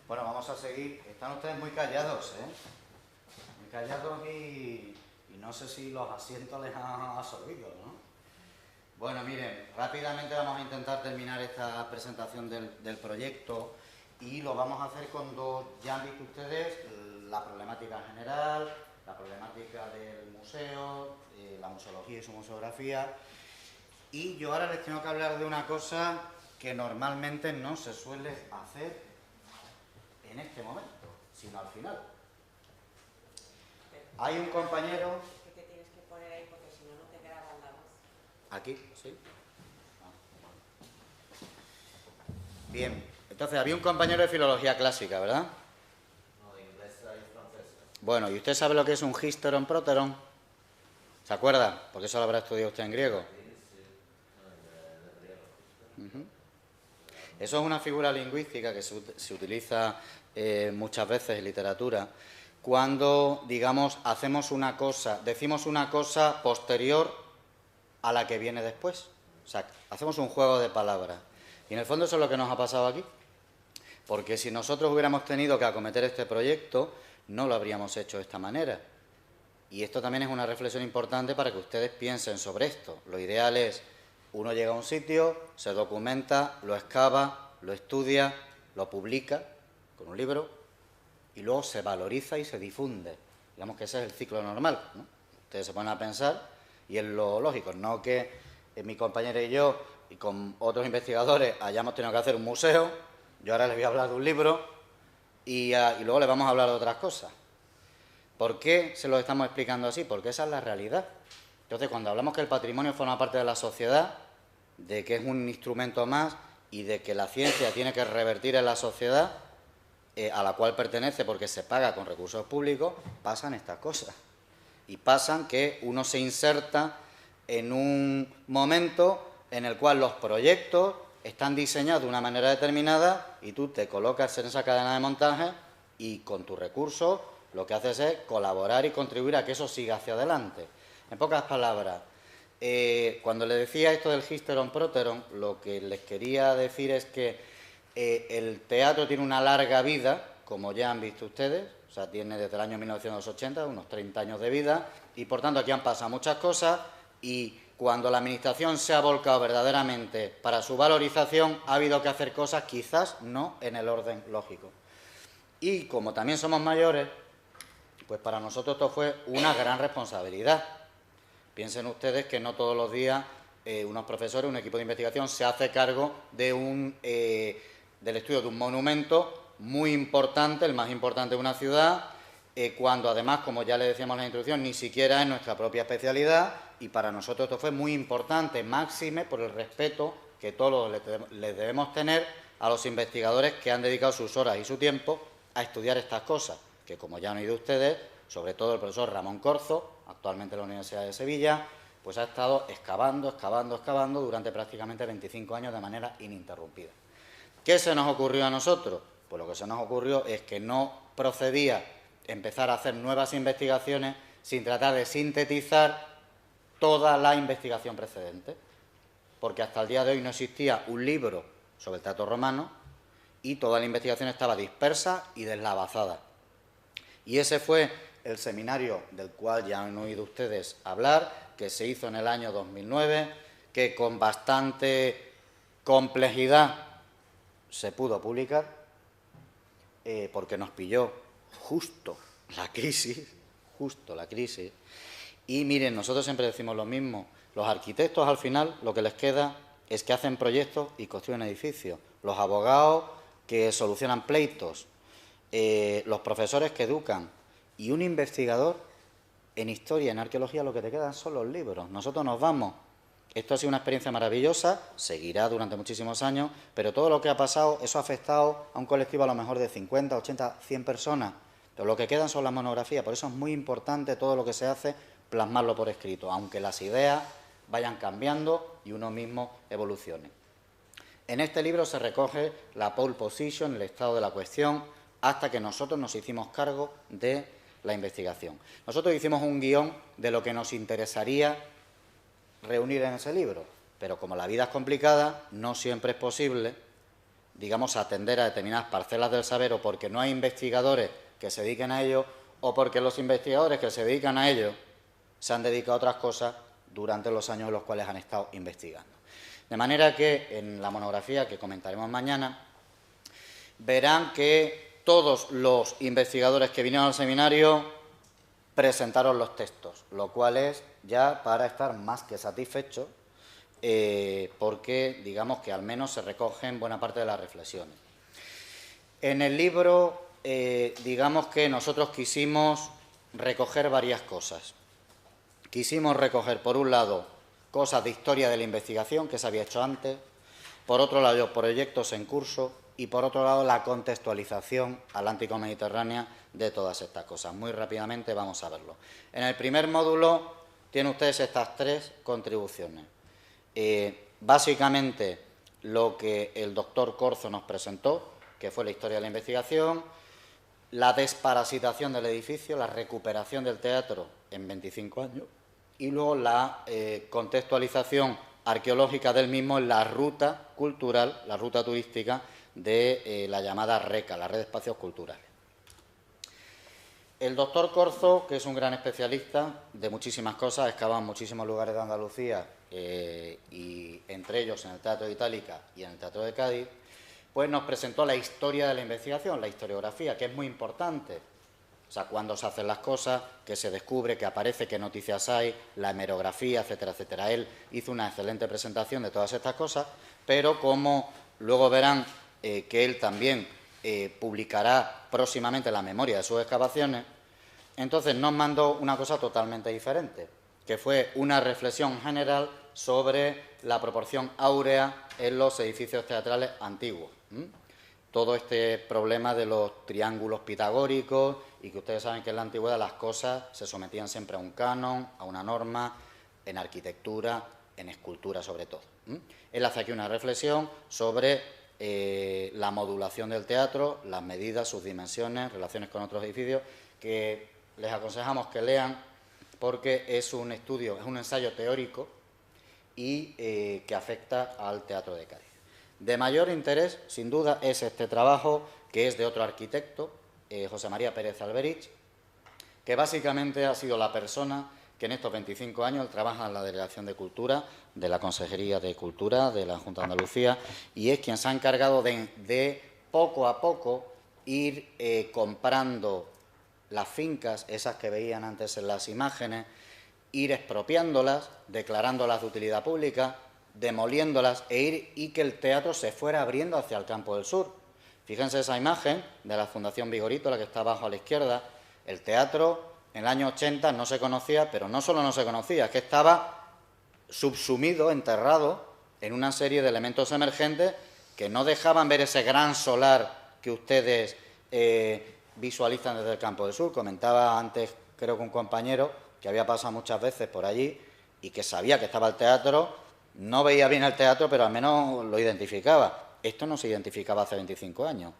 Bueno, vamos a seguir. Están ustedes muy callados, muy callados y no sé si los asientos les han absorbido, ¿no? Bueno, miren, rápidamente vamos a intentar terminar esta presentación del proyecto y lo vamos a hacer con dos, ya han visto ustedes, la problemática general, la problemática del museo, la museología y su museografía, y yo ahora les tengo que hablar de una cosa que normalmente no se suele hacer en este momento, sino al final. Hay un compañero... ¿Qué te tienes que poner ahí? Porque si no, no te graba la voz. ¿Aquí? ¿Sí? Bien, entonces había un compañero de filología clásica, ¿verdad? No, de inglesa y francesa. Bueno, ¿y usted sabe lo que es un histeron proteron? ¿Se acuerda? Porque eso lo habrá estudiado usted en griego. Eso es una figura lingüística que se utiliza muchas veces en literatura cuando, digamos, hacemos una cosa, decimos una cosa posterior a la que viene después. O sea, hacemos un juego de palabras. Y en el fondo eso es lo que nos ha pasado aquí. Porque si nosotros hubiéramos tenido que acometer este proyecto, no lo habríamos hecho de esta manera. Y esto también es una reflexión importante para que ustedes piensen sobre esto. Lo ideal es, uno llega a un sitio, se documenta, lo excava, lo estudia, lo publica con un libro y luego se valoriza y se difunde. Digamos que ese es el ciclo normal, ¿no? Ustedes se ponen a pensar y es lo lógico, no que mi compañera y yo y con otros investigadores hayamos tenido que hacer un museo. Yo ahora les voy a hablar de un libro y luego les vamos a hablar de otras cosas. ¿Por qué se lo estamos explicando así? Porque esa es la realidad. Entonces, cuando hablamos que el patrimonio forma parte de la sociedad, de que es un instrumento más y de que la ciencia tiene que revertir en la sociedad a la cual pertenece porque se paga con recursos públicos, pasan estas cosas. Y pasan que uno se inserta en un momento en el cual los proyectos están diseñados de una manera determinada y tú te colocas en esa cadena de montaje y con tus recursos lo que haces es colaborar y contribuir a que eso siga hacia adelante. En pocas palabras, Cuando le decía esto del Hysteron Proteron, lo que les quería decir es que el teatro tiene una larga vida, como ya han visto ustedes, o sea, tiene desde el año 1980 unos 30 años de vida, y por tanto aquí han pasado muchas cosas, y cuando la Administración se ha volcado verdaderamente para su valorización, ha habido que hacer cosas quizás no en el orden lógico. Y como también somos mayores, pues para nosotros esto fue una gran responsabilidad. Piensen ustedes que no todos los días unos profesores, un equipo de investigación se hace cargo de del estudio de un monumento muy importante, el más importante de una ciudad, cuando además, como ya le decíamos en la introducción, ni siquiera es nuestra propia especialidad, y para nosotros esto fue muy importante, máxime por el respeto que todos les debemos tener a los investigadores que han dedicado sus horas y su tiempo a estudiar estas cosas, que como ya han oído ustedes, sobre todo el profesor Ramón Corzo, actualmente en la Universidad de Sevilla, pues ha estado excavando durante prácticamente 25 años de manera ininterrumpida. ¿Qué se nos ocurrió a nosotros? Pues lo que se nos ocurrió es que no procedía empezar a hacer nuevas investigaciones sin tratar de sintetizar toda la investigación precedente, porque hasta el día de hoy no existía un libro sobre el teatro romano y toda la investigación estaba dispersa y deslavazada. Y ese fue el seminario del cual ya han oído ustedes hablar, que se hizo en el año 2009, que con bastante complejidad se pudo publicar, porque nos pilló justo la crisis, y miren, nosotros siempre decimos lo mismo, los arquitectos al final lo que les queda es que hacen proyectos y construyen edificios, los abogados que solucionan pleitos, los profesores que educan, y un investigador en historia, en arqueología, lo que te quedan son los libros. Nosotros nos vamos. Esto ha sido una experiencia maravillosa, seguirá durante muchísimos años, pero todo lo que ha pasado, eso ha afectado a un colectivo a lo mejor de 50, 80, 100 personas. Pero lo que quedan son las monografías, por eso es muy importante todo lo que se hace, plasmarlo por escrito, aunque las ideas vayan cambiando y uno mismo evolucione. En este libro se recoge la pole position, el estado de la cuestión, hasta que nosotros nos hicimos cargo de la investigación. Nosotros hicimos un guión de lo que nos interesaría reunir en ese libro, pero como la vida es complicada, no siempre es posible, digamos, atender a determinadas parcelas del saber, o porque no hay investigadores que se dediquen a ello, o porque los investigadores que se dedican a ello se han dedicado a otras cosas durante los años en los cuales han estado investigando. De manera que en la monografía que comentaremos mañana verán que todos los investigadores que vinieron al seminario presentaron los textos, lo cual es ya para estar más que satisfechos, porque digamos que al menos se recogen buena parte de las reflexiones. En el libro, digamos que nosotros quisimos recoger varias cosas. Quisimos recoger, por un lado, cosas de historia de la investigación que se había hecho antes, por otro lado, proyectos en curso, y por otro lado la contextualización atlántico-mediterránea de todas estas cosas. Muy rápidamente vamos a verlo. En el primer módulo tienen ustedes estas tres contribuciones. Básicamente lo que el doctor Corzo nos presentó, que fue la historia de la investigación, la desparasitación del edificio, la recuperación del teatro en 25 años, y luego la contextualización arqueológica del mismo en la ruta cultural, la ruta turística de la llamada RECA, la Red de Espacios Culturales. El doctor Corzo, que es un gran especialista de muchísimas cosas, excava en muchísimos lugares de Andalucía, y entre ellos en el Teatro de Itálica y en el Teatro de Cádiz, pues nos presentó la historia de la investigación, la historiografía, que es muy importante. O sea, cuándo se hacen las cosas, qué se descubre, qué aparece, qué noticias hay, la hemerografía, etcétera, etcétera. Él hizo una excelente presentación de todas estas cosas, pero como luego verán que él también publicará próximamente la memoria de sus excavaciones, entonces nos mandó una cosa totalmente diferente, que fue una reflexión general sobre la proporción áurea en los edificios teatrales antiguos. Todo este problema de los triángulos pitagóricos, y que ustedes saben que en la antigüedad las cosas se sometían siempre a un canon, a una norma, en arquitectura, en escultura sobre todo. Él hace aquí una reflexión sobre la modulación del teatro, las medidas, sus dimensiones, relaciones con otros edificios, que les aconsejamos que lean porque es un estudio, es un ensayo teórico y que afecta al Teatro de Cádiz. De mayor interés, sin duda, es este trabajo, que es de otro arquitecto, José María Pérez Alberich, que básicamente ha sido la persona que en estos 25 años trabaja en la Delegación de Cultura de la Consejería de Cultura de la Junta de Andalucía, y es quien se ha encargado de poco a poco ir comprando las fincas, esas que veían antes en las imágenes, ir expropiándolas, declarándolas de utilidad pública, demoliéndolas y que el teatro se fuera abriendo hacia el Campo del Sur. Fíjense esa imagen de la Fundación Vigorito, la que está abajo a la izquierda. El teatro en el año 80 no se conocía, pero no solo no se conocía, es que estaba subsumido, enterrado en una serie de elementos emergentes que no dejaban ver ese gran solar que ustedes visualizan desde el Campo del Sur. Comentaba antes, creo que un compañero, que había pasado muchas veces por allí y que sabía que estaba el teatro, no veía bien el teatro, pero al menos lo identificaba. Esto no se identificaba hace 25 años.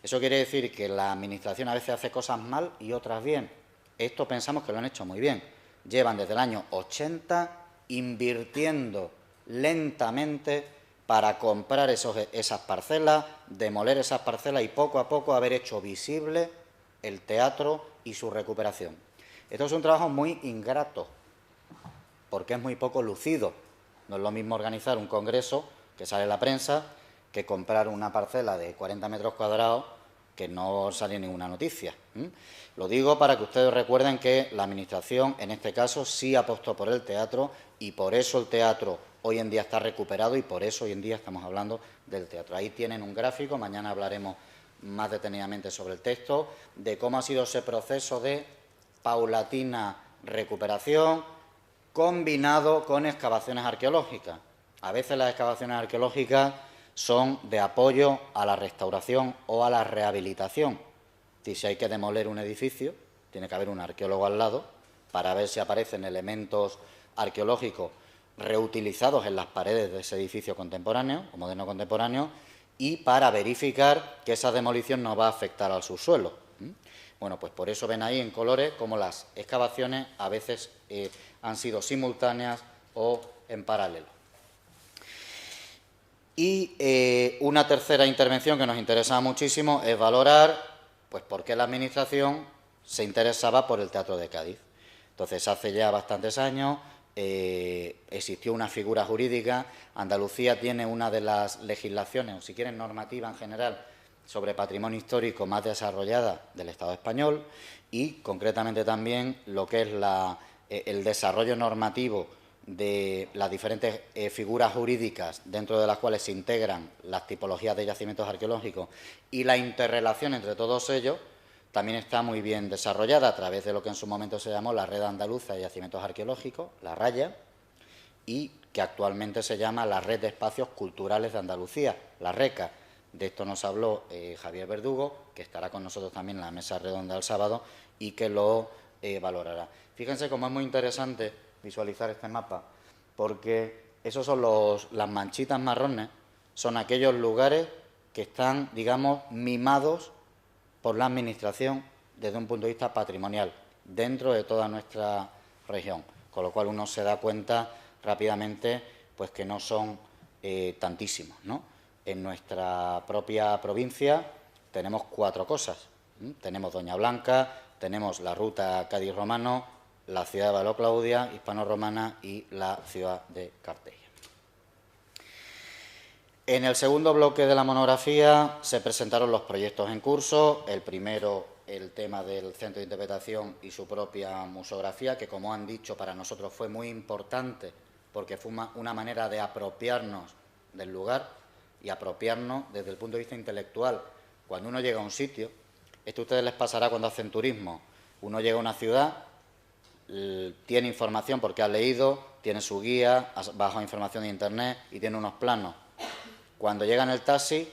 Eso quiere decir que la Administración a veces hace cosas mal y otras bien. Esto pensamos que lo han hecho muy bien. Llevan desde el año 80 invirtiendo lentamente para comprar esas parcelas, demoler esas parcelas y poco a poco haber hecho visible el teatro y su recuperación. Esto es un trabajo muy ingrato, porque es muy poco lucido. No es lo mismo organizar un congreso que sale en la prensa que comprar una parcela de 40 metros cuadrados que no sale ninguna noticia. Lo digo para que ustedes recuerden que la Administración, en este caso, sí apostó por el teatro y por eso el teatro hoy en día está recuperado y por eso hoy en día estamos hablando del teatro. Ahí tienen un gráfico, mañana hablaremos más detenidamente sobre el texto, de cómo ha sido ese proceso de paulatina recuperación combinado con excavaciones arqueológicas. A veces las excavaciones arqueológicas son de apoyo a la restauración o a la rehabilitación. Si hay que demoler un edificio, tiene que haber un arqueólogo al lado para ver si aparecen elementos arqueológicos reutilizados en las paredes de ese edificio contemporáneo o moderno contemporáneo y para verificar que esa demolición no va a afectar al subsuelo. Bueno, pues por eso ven ahí en colores cómo las excavaciones a veces han sido simultáneas o en paralelo. Y una tercera intervención que nos interesa muchísimo es valorar pues, por qué la Administración se interesaba por el Teatro de Cádiz. Entonces, hace ya bastantes años existió una figura jurídica. Andalucía tiene una de las legislaciones, o si quieren normativa en general, sobre patrimonio histórico más desarrollada del Estado español y, concretamente, también lo que es el desarrollo normativo de las diferentes figuras jurídicas dentro de las cuales se integran las tipologías de yacimientos arqueológicos y la interrelación entre todos ellos también está muy bien desarrollada a través de lo que en su momento se llamó la Red Andaluza de Yacimientos Arqueológicos, la RAYA, y que actualmente se llama la Red de Espacios Culturales de Andalucía, la RECA. De esto nos habló Javier Verdugo, que estará con nosotros también en la mesa redonda el sábado y que lo valorará. Fíjense cómo es muy interesante visualizar este mapa, porque esos son las manchitas marrones, son aquellos lugares que están, digamos, mimados por la Administración desde un punto de vista patrimonial, dentro de toda nuestra región, con lo cual uno se da cuenta rápidamente pues que no son tantísimos, ¿no? En nuestra propia provincia tenemos 4 cosas. Tenemos Doña Blanca, tenemos la ruta Cádiz-Romano, la ciudad de Való Claudia, hispano-romana y la ciudad de Cartella. En el segundo bloque de la monografía se presentaron los proyectos en curso. El primero, el tema del Centro de Interpretación y su propia museografía, que, como han dicho, para nosotros fue muy importante porque fue una manera de apropiarnos del lugar y apropiarnos desde el punto de vista intelectual. Cuando uno llega a un sitio, esto a ustedes les pasará cuando hacen turismo, uno llega a una ciudad, tiene información porque ha leído, tiene su guía, ha bajado información de Internet y tiene unos planos. Cuando llega en el taxi,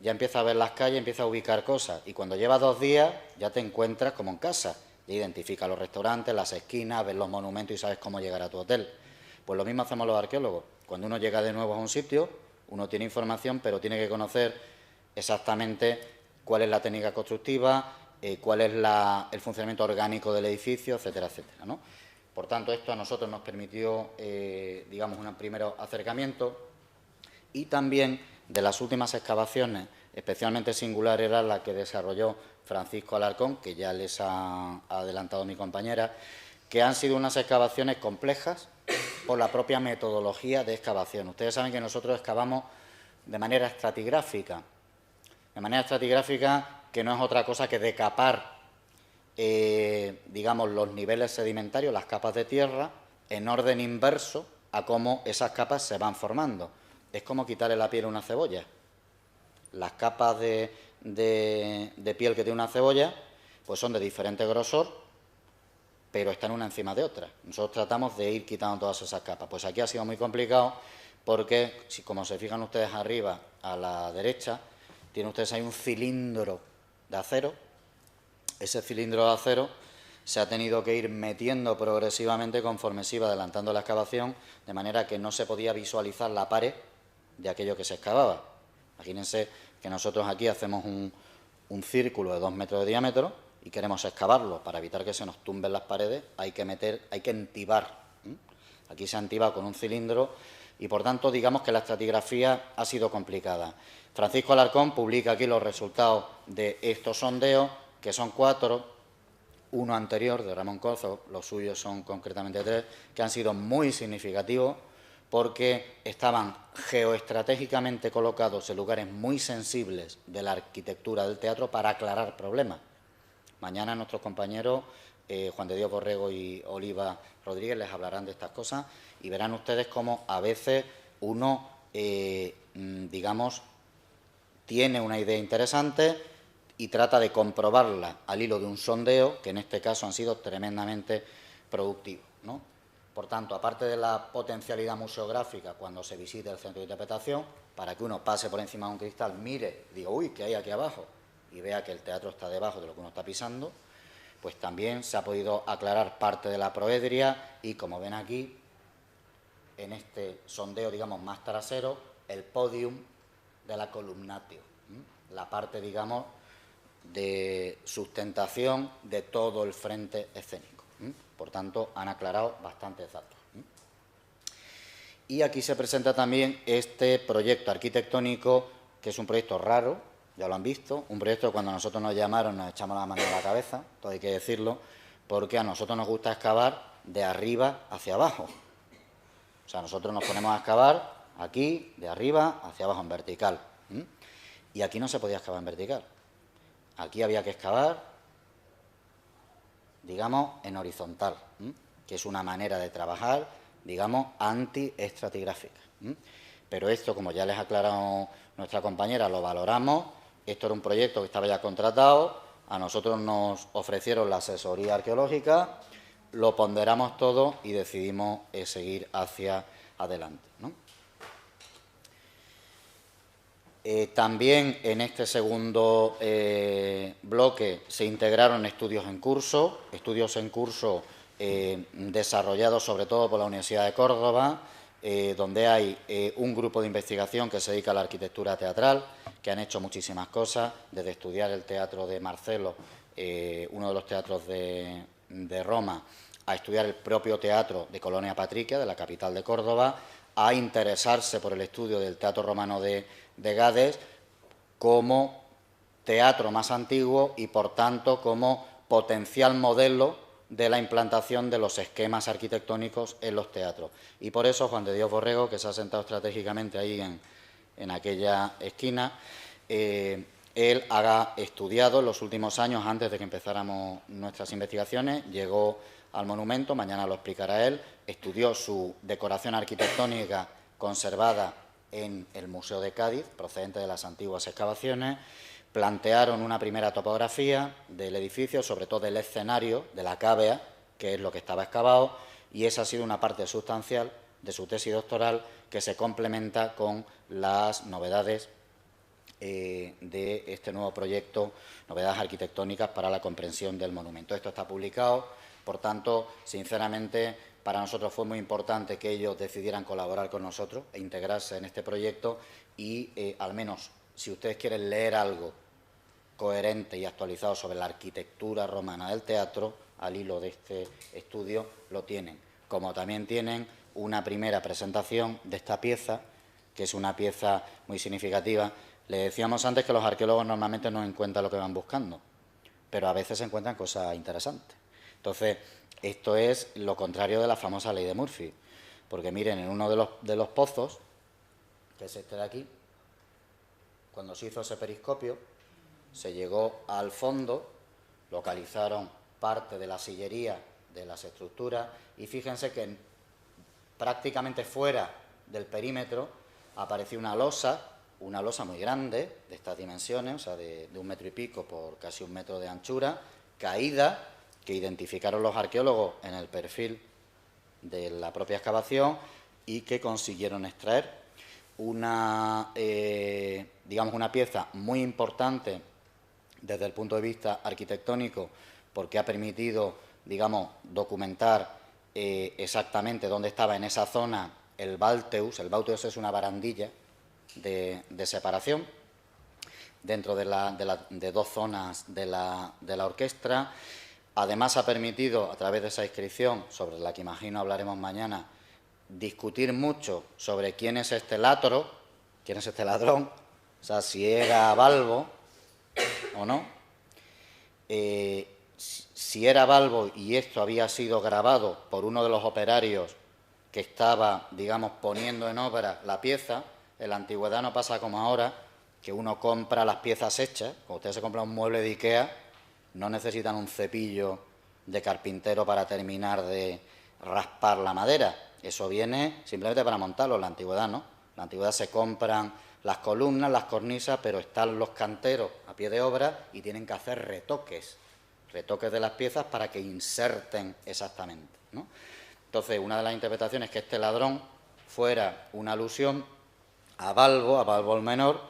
ya empieza a ver las calles, empieza a ubicar cosas. Y cuando lleva 2 días, ya te encuentras como en casa. Ya identifica los restaurantes, las esquinas, ves los monumentos y sabes cómo llegar a tu hotel. Pues lo mismo hacemos los arqueólogos. Cuando uno llega de nuevo a un sitio, uno tiene información, pero tiene que conocer exactamente cuál es la técnica constructiva, cuál es el funcionamiento orgánico del edificio, etcétera, etcétera, ¿no? Por tanto, esto a nosotros nos permitió, digamos, un primer acercamiento. Y también de las últimas excavaciones, especialmente singular era la que desarrolló Francisco Alarcón, que ya les ha adelantado mi compañera, que han sido unas excavaciones complejas por la propia metodología de excavación. Ustedes saben que nosotros excavamos de manera estratigráfica que no es otra cosa que decapar, digamos, los niveles sedimentarios, las capas de tierra, en orden inverso a cómo esas capas se van formando. Es como quitarle la piel a una cebolla. Las capas de piel que tiene una cebolla pues son de diferente grosor, pero están una encima de otra. Nosotros tratamos de ir quitando todas esas capas. Pues aquí ha sido muy complicado porque, como se fijan ustedes arriba a la derecha, tienen ustedes ahí un cilindro de acero. Ese cilindro de acero se ha tenido que ir metiendo progresivamente conforme se iba adelantando la excavación, de manera que no se podía visualizar la pared de aquello que se excavaba. Imagínense que nosotros aquí hacemos un círculo de 2 metros de diámetro y queremos excavarlo. Para evitar que se nos tumben las paredes hay que entibar. Aquí se ha entibado con un cilindro y, por tanto, digamos que la estratigrafía ha sido complicada. Francisco Alarcón publica aquí los resultados de estos sondeos, que son 4, uno anterior de Ramón Corzo, los suyos son concretamente 3, que han sido muy significativos porque estaban geoestratégicamente colocados en lugares muy sensibles de la arquitectura del teatro para aclarar problemas. Mañana nuestros compañeros Juan de Dios Borrego y Oliva Rodríguez les hablarán de estas cosas y verán ustedes cómo a veces uno, digamos, tiene una idea interesante y trata de comprobarla al hilo de un sondeo, que en este caso han sido tremendamente productivos, ¿no? Por tanto, aparte de la potencialidad museográfica cuando se visite el centro de interpretación, para que uno pase por encima de un cristal, mire, diga, uy, ¿qué hay aquí abajo? Y vea que el teatro está debajo de lo que uno está pisando, pues también se ha podido aclarar parte de la proedria y, como ven aquí, en este sondeo, digamos, más trasero, el podium de la columnatio, la parte, digamos, de sustentación de todo el frente escénico. Por tanto, han aclarado bastantes datos. Y aquí se presenta también este proyecto arquitectónico, que es un proyecto raro, ya lo han visto, un proyecto que cuando nosotros nos llamaron nos echamos la mano a la cabeza, todo hay que decirlo, porque a nosotros nos gusta excavar de arriba hacia abajo. O sea, nosotros nos ponemos a excavar aquí, de arriba hacia abajo, en vertical. Y aquí no se podía excavar en vertical. Aquí había que excavar, digamos, en horizontal, que es una manera de trabajar, digamos, antiestratigráfica. Pero esto, como ya les ha aclarado nuestra compañera, lo valoramos. Esto era un proyecto que estaba ya contratado, a nosotros nos ofrecieron la asesoría arqueológica, lo ponderamos todo y decidimos seguir hacia adelante, ¿no? También en este segundo bloque se integraron estudios en curso desarrollados sobre todo por la Universidad de Córdoba, donde hay un grupo de investigación que se dedica a la arquitectura teatral, que han hecho muchísimas cosas, desde estudiar el teatro de Marcelo, uno de los teatros de Roma, a estudiar el propio teatro de Colonia Patricia, de la capital de Córdoba, a interesarse por el estudio del teatro romano de Gades como teatro más antiguo y, por tanto, como potencial modelo de la implantación de los esquemas arquitectónicos en los teatros. Y por eso Juan de Dios Borrego, que se ha sentado estratégicamente ahí en aquella esquina, él ha estudiado en los últimos años, antes de que empezáramos nuestras investigaciones, llegó al monumento, mañana lo explicará él, estudió su decoración arquitectónica conservada en el Museo de Cádiz, procedente de las antiguas excavaciones, plantearon una primera topografía del edificio, sobre todo del escenario, de la cávea, que es lo que estaba excavado, y esa ha sido una parte sustancial de su tesis doctoral que se complementa con las novedades de este nuevo proyecto, novedades arquitectónicas para la comprensión del monumento. Esto está publicado, por tanto, sinceramente, para nosotros fue muy importante que ellos decidieran colaborar con nosotros e integrarse en este proyecto y, al menos, si ustedes quieren leer algo coherente y actualizado sobre la arquitectura romana del teatro, al hilo de este estudio, lo tienen. Como también tienen una primera presentación de esta pieza, que es una pieza muy significativa. Le decíamos antes que los arqueólogos normalmente no encuentran lo que van buscando, pero a veces se encuentran cosas interesantes. Entonces, esto es lo contrario de la famosa ley de Murphy, porque miren, en uno de los pozos, que es este de aquí, cuando se hizo ese periscopio, se llegó al fondo, localizaron parte de la sillería de las estructuras y fíjense que prácticamente fuera del perímetro apareció una losa muy grande, de estas dimensiones, o sea, de 1 metro y pico por casi 1 metro de anchura, caída, que identificaron los arqueólogos en el perfil de la propia excavación y que consiguieron extraer digamos, una pieza muy importante desde el punto de vista arquitectónico, porque ha permitido, digamos, documentar exactamente dónde estaba en esa zona el Balteus. El Balteus es una barandilla de separación dentro de 2 zonas de la orquestra. Además, ha permitido, a través de esa inscripción, sobre la que imagino hablaremos mañana, discutir mucho sobre quién es este latro, quién es este ladrón, o sea, si era Balbo o no. Si era Balbo y esto había sido grabado por uno de los operarios que estaba, digamos, poniendo en obra la pieza. En la antigüedad no pasa como ahora, que uno compra las piezas hechas. Cuando usted se compra un mueble de Ikea, no necesitan un cepillo de carpintero para terminar de raspar la madera. Eso viene simplemente para montarlo. En la antigüedad no. En la antigüedad se compran las columnas, las cornisas, pero están los canteros a pie de obra y tienen que hacer retoques de las piezas para que inserten exactamente, ¿no? Entonces, una de las interpretaciones es que este ladrón fuera una alusión a Balbo el Menor,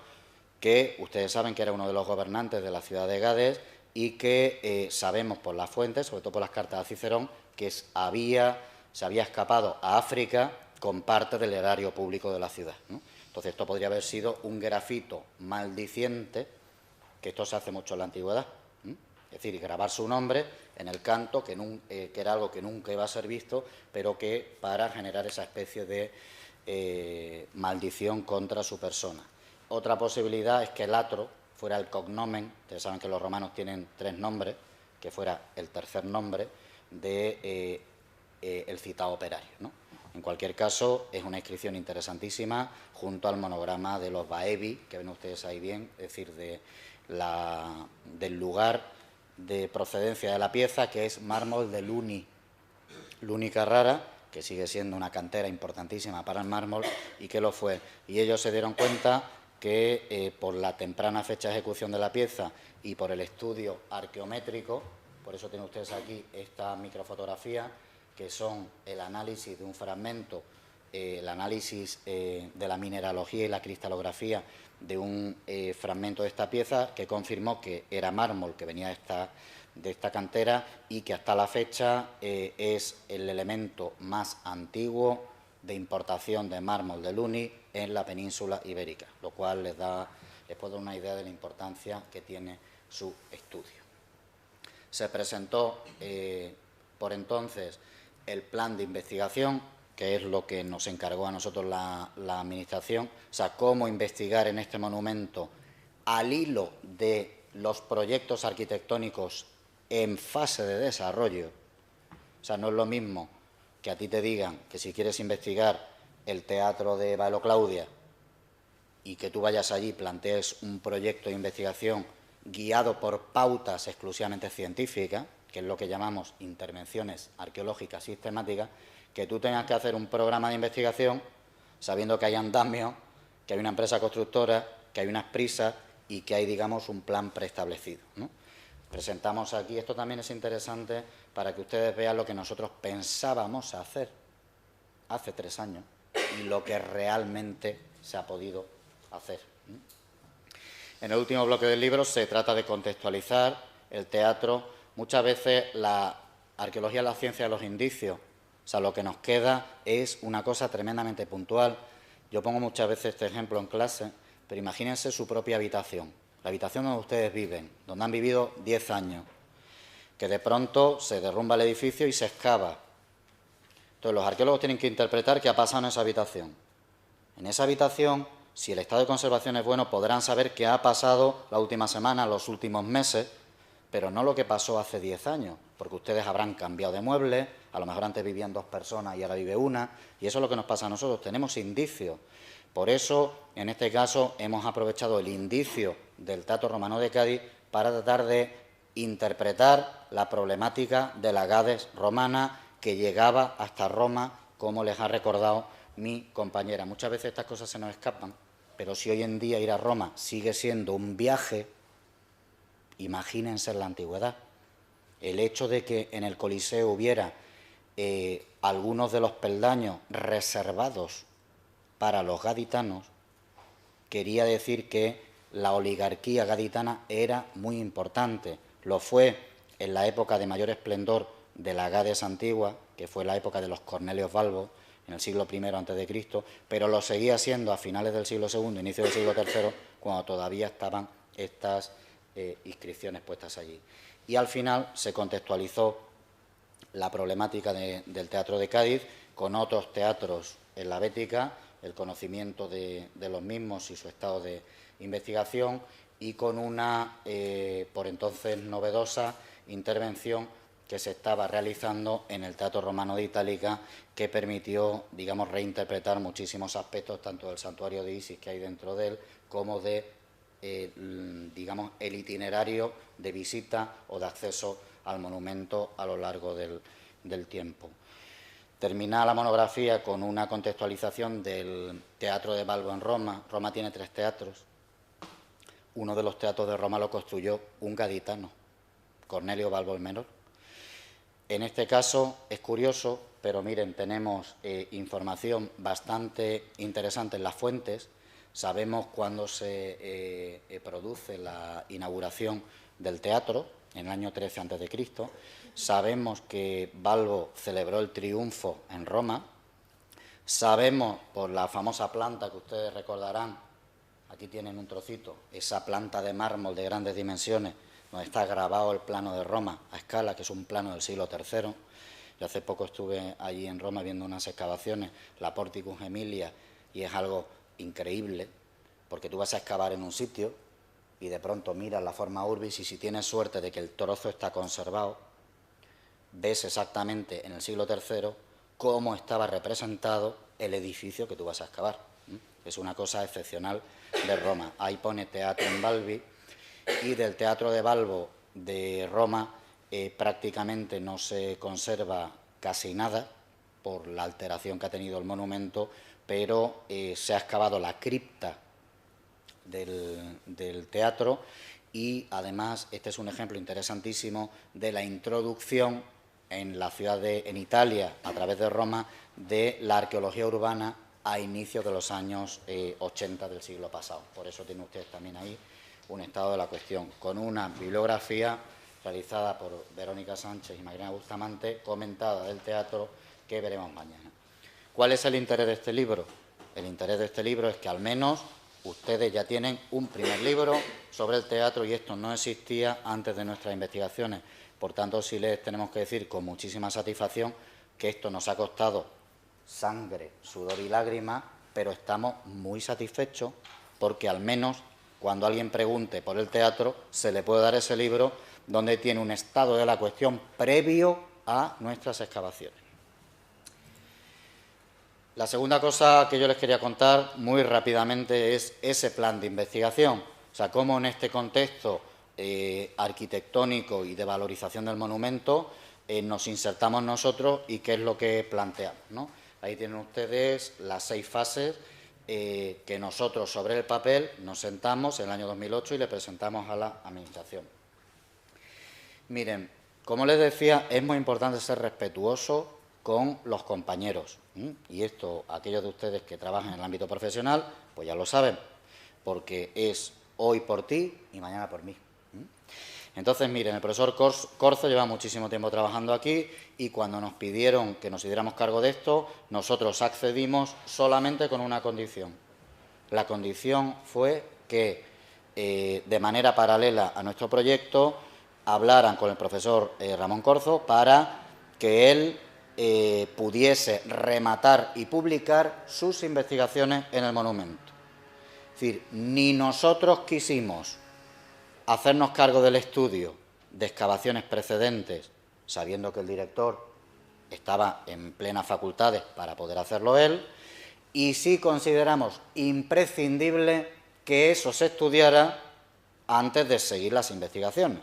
que ustedes saben que era uno de los gobernantes de la ciudad de Gades y que sabemos por las fuentes, sobre todo por las cartas de Cicerón, que se había escapado a África con parte del erario público de la ciudad, ¿no? Entonces, esto podría haber sido un grafito maldiciente, que esto se hace mucho en la antigüedad, ¿no? Es decir, grabar su nombre en el canto, que era algo que nunca iba a ser visto, pero que para generar esa especie de maldición contra su persona. Otra posibilidad es que latro fuera el cognomen. Ustedes saben que los romanos tienen 3 nombres, que fuera el tercer nombre de el citado operario, ¿no? En cualquier caso, es una inscripción interesantísima junto al monograma de los Baevi, que ven ustedes ahí bien, es decir, del lugar de procedencia de la pieza, que es mármol de Luni Carrara, que sigue siendo una cantera importantísima para el mármol y que lo fue. Y ellos se dieron cuenta que por la temprana fecha de ejecución de la pieza y por el estudio arqueométrico, por eso tienen ustedes aquí esta microfotografía, que son el análisis de un fragmento, el análisis de la mineralogía y la cristalografía de un fragmento de esta pieza, que confirmó que era mármol, que venía de esta cantera y que hasta la fecha es el elemento más antiguo de importación de mármol de Luni en la península ibérica, lo cual les puede dar una idea de la importancia que tiene su estudio. Se presentó por entonces el plan de investigación, que es lo que nos encargó a nosotros la Administración, o sea, cómo investigar en este monumento al hilo de los proyectos arquitectónicos en fase de desarrollo. O sea, no es lo mismo que a ti te digan que si quieres investigar el teatro de Baelo Claudia y que tú vayas allí y plantees un proyecto de investigación guiado por pautas exclusivamente científicas, que es lo que llamamos intervenciones arqueológicas sistemáticas, que tú tengas que hacer un programa de investigación sabiendo que hay andamios, que hay una empresa constructora, que hay unas prisas y que hay, digamos, un plan preestablecido, ¿no? Presentamos aquí, esto también es interesante para que ustedes vean lo que nosotros pensábamos hacer hace 3 años y lo que realmente se ha podido hacer. En el último bloque del libro se trata de contextualizar el teatro. Muchas veces la arqueología es la ciencia de los indicios. O sea, lo que nos queda es una cosa tremendamente puntual. Yo pongo muchas veces este ejemplo en clase, pero imagínense su propia habitación, la habitación donde ustedes viven, donde han vivido 10 años. que de pronto se derrumba el edificio y se excava. Entonces los arqueólogos tienen que interpretar qué ha pasado en esa habitación. En esa habitación, si el estado de conservación es bueno, podrán saber qué ha pasado la última semana, los últimos meses, pero no lo que pasó hace 10 años, porque ustedes habrán cambiado de muebles, a lo mejor antes vivían 2 personas y ahora vive una, y eso es lo que nos pasa a nosotros, tenemos indicios. Por eso, en este caso, hemos aprovechado el indicio del Teatro Romano de Cádiz para tratar de interpretar la problemática de la Gades romana que llegaba hasta Roma, como les ha recordado mi compañera. Muchas veces estas cosas se nos escapan, pero si hoy en día ir a Roma sigue siendo un viaje, imagínense en la antigüedad. El hecho de que en el Coliseo hubiera algunos de los peldaños reservados para los gaditanos, quería decir que la oligarquía gaditana era muy importante. Lo fue en la época de mayor esplendor de la Gades antigua, que fue la época de los Cornelios Balbo, en el siglo I a.C., pero lo seguía siendo a finales del siglo II, inicio del siglo III, cuando todavía estaban estas inscripciones puestas allí. Y al final se contextualizó la problemática del Teatro de Cádiz con otros teatros en la Bética, el conocimiento de los mismos y su estado de investigación, y con una, por entonces novedosa, intervención que se estaba realizando en el Teatro Romano de Itálica, que permitió, digamos, reinterpretar muchísimos aspectos, tanto del santuario de Isis que hay dentro de él, como de, digamos, el itinerario de visita o de acceso al monumento a lo largo del tiempo. Termina la monografía con una contextualización del Teatro de Balbo en Roma. Roma tiene 3 teatros. Uno de los teatros de Roma lo construyó un gaditano, Cornelio Balbo el Menor. En este caso es curioso, pero miren, tenemos información bastante interesante en las fuentes. Sabemos cuándo se produce la inauguración del teatro, en el año 13 a.C. Sabemos que Balbo celebró el triunfo en Roma. Sabemos, por la famosa planta que ustedes recordarán, aquí tienen un trocito, esa planta de mármol de grandes dimensiones, donde está grabado el plano de Roma a escala, que es un plano del siglo III. Yo hace poco estuve allí en Roma viendo unas excavaciones, la Porticus Emilia, y es algo increíble, porque tú vas a excavar en un sitio y de pronto miras la forma urbis y si tienes suerte de que el trozo está conservado, ves exactamente en el siglo III cómo estaba representado el edificio que tú vas a excavar. Es una cosa excepcional de Roma. Ahí pone Teatro in Balbi, y del Teatro de Balbo de Roma prácticamente no se conserva casi nada por la alteración que ha tenido el monumento, pero se ha excavado la cripta del teatro, y además este es un ejemplo interesantísimo de la introducción en la ciudad en Italia, a través de Roma, de la arqueología urbana a inicios de los años 80 del siglo pasado. Por eso tienen ustedes también ahí un estado de la cuestión, con una bibliografía realizada por Verónica Sánchez y Mariana Bustamante, comentada del teatro, que veremos mañana. ¿Cuál es el interés de este libro? El interés de este libro es que al menos ustedes ya tienen un primer libro sobre el teatro, y esto no existía antes de nuestras investigaciones. Por tanto, sí les tenemos que decir con muchísima satisfacción que esto nos ha costado sangre, sudor y lágrimas, pero estamos muy satisfechos porque al menos cuando alguien pregunte por el teatro se le puede dar ese libro donde tiene un estado de la cuestión previo a nuestras excavaciones. La segunda cosa que yo les quería contar muy rápidamente es ese plan de investigación, o sea, cómo en este contexto arquitectónico y de valorización del monumento nos insertamos nosotros y qué es lo que planteamos, ¿no? Ahí tienen ustedes las 6 fases que nosotros sobre el papel nos sentamos en el año 2008 y le presentamos a la Administración. Miren, como les decía, es muy importante ser respetuoso con los compañeros. Y esto, aquellos de ustedes que trabajan en el ámbito profesional, pues ya lo saben, porque es hoy por ti y mañana por mí. Entonces, miren, el profesor Corzo lleva muchísimo tiempo trabajando aquí y cuando nos pidieron que nos hiciéramos cargo de esto, nosotros accedimos solamente con una condición. La condición fue que, de manera paralela a nuestro proyecto, hablaran con el profesor Ramón Corzo para que él pudiese rematar y publicar sus investigaciones en el monumento. Es decir, ni nosotros quisimos hacernos cargo del estudio de excavaciones precedentes, sabiendo que el director estaba en plenas facultades para poder hacerlo él, y sí consideramos imprescindible que eso se estudiara antes de seguir las investigaciones.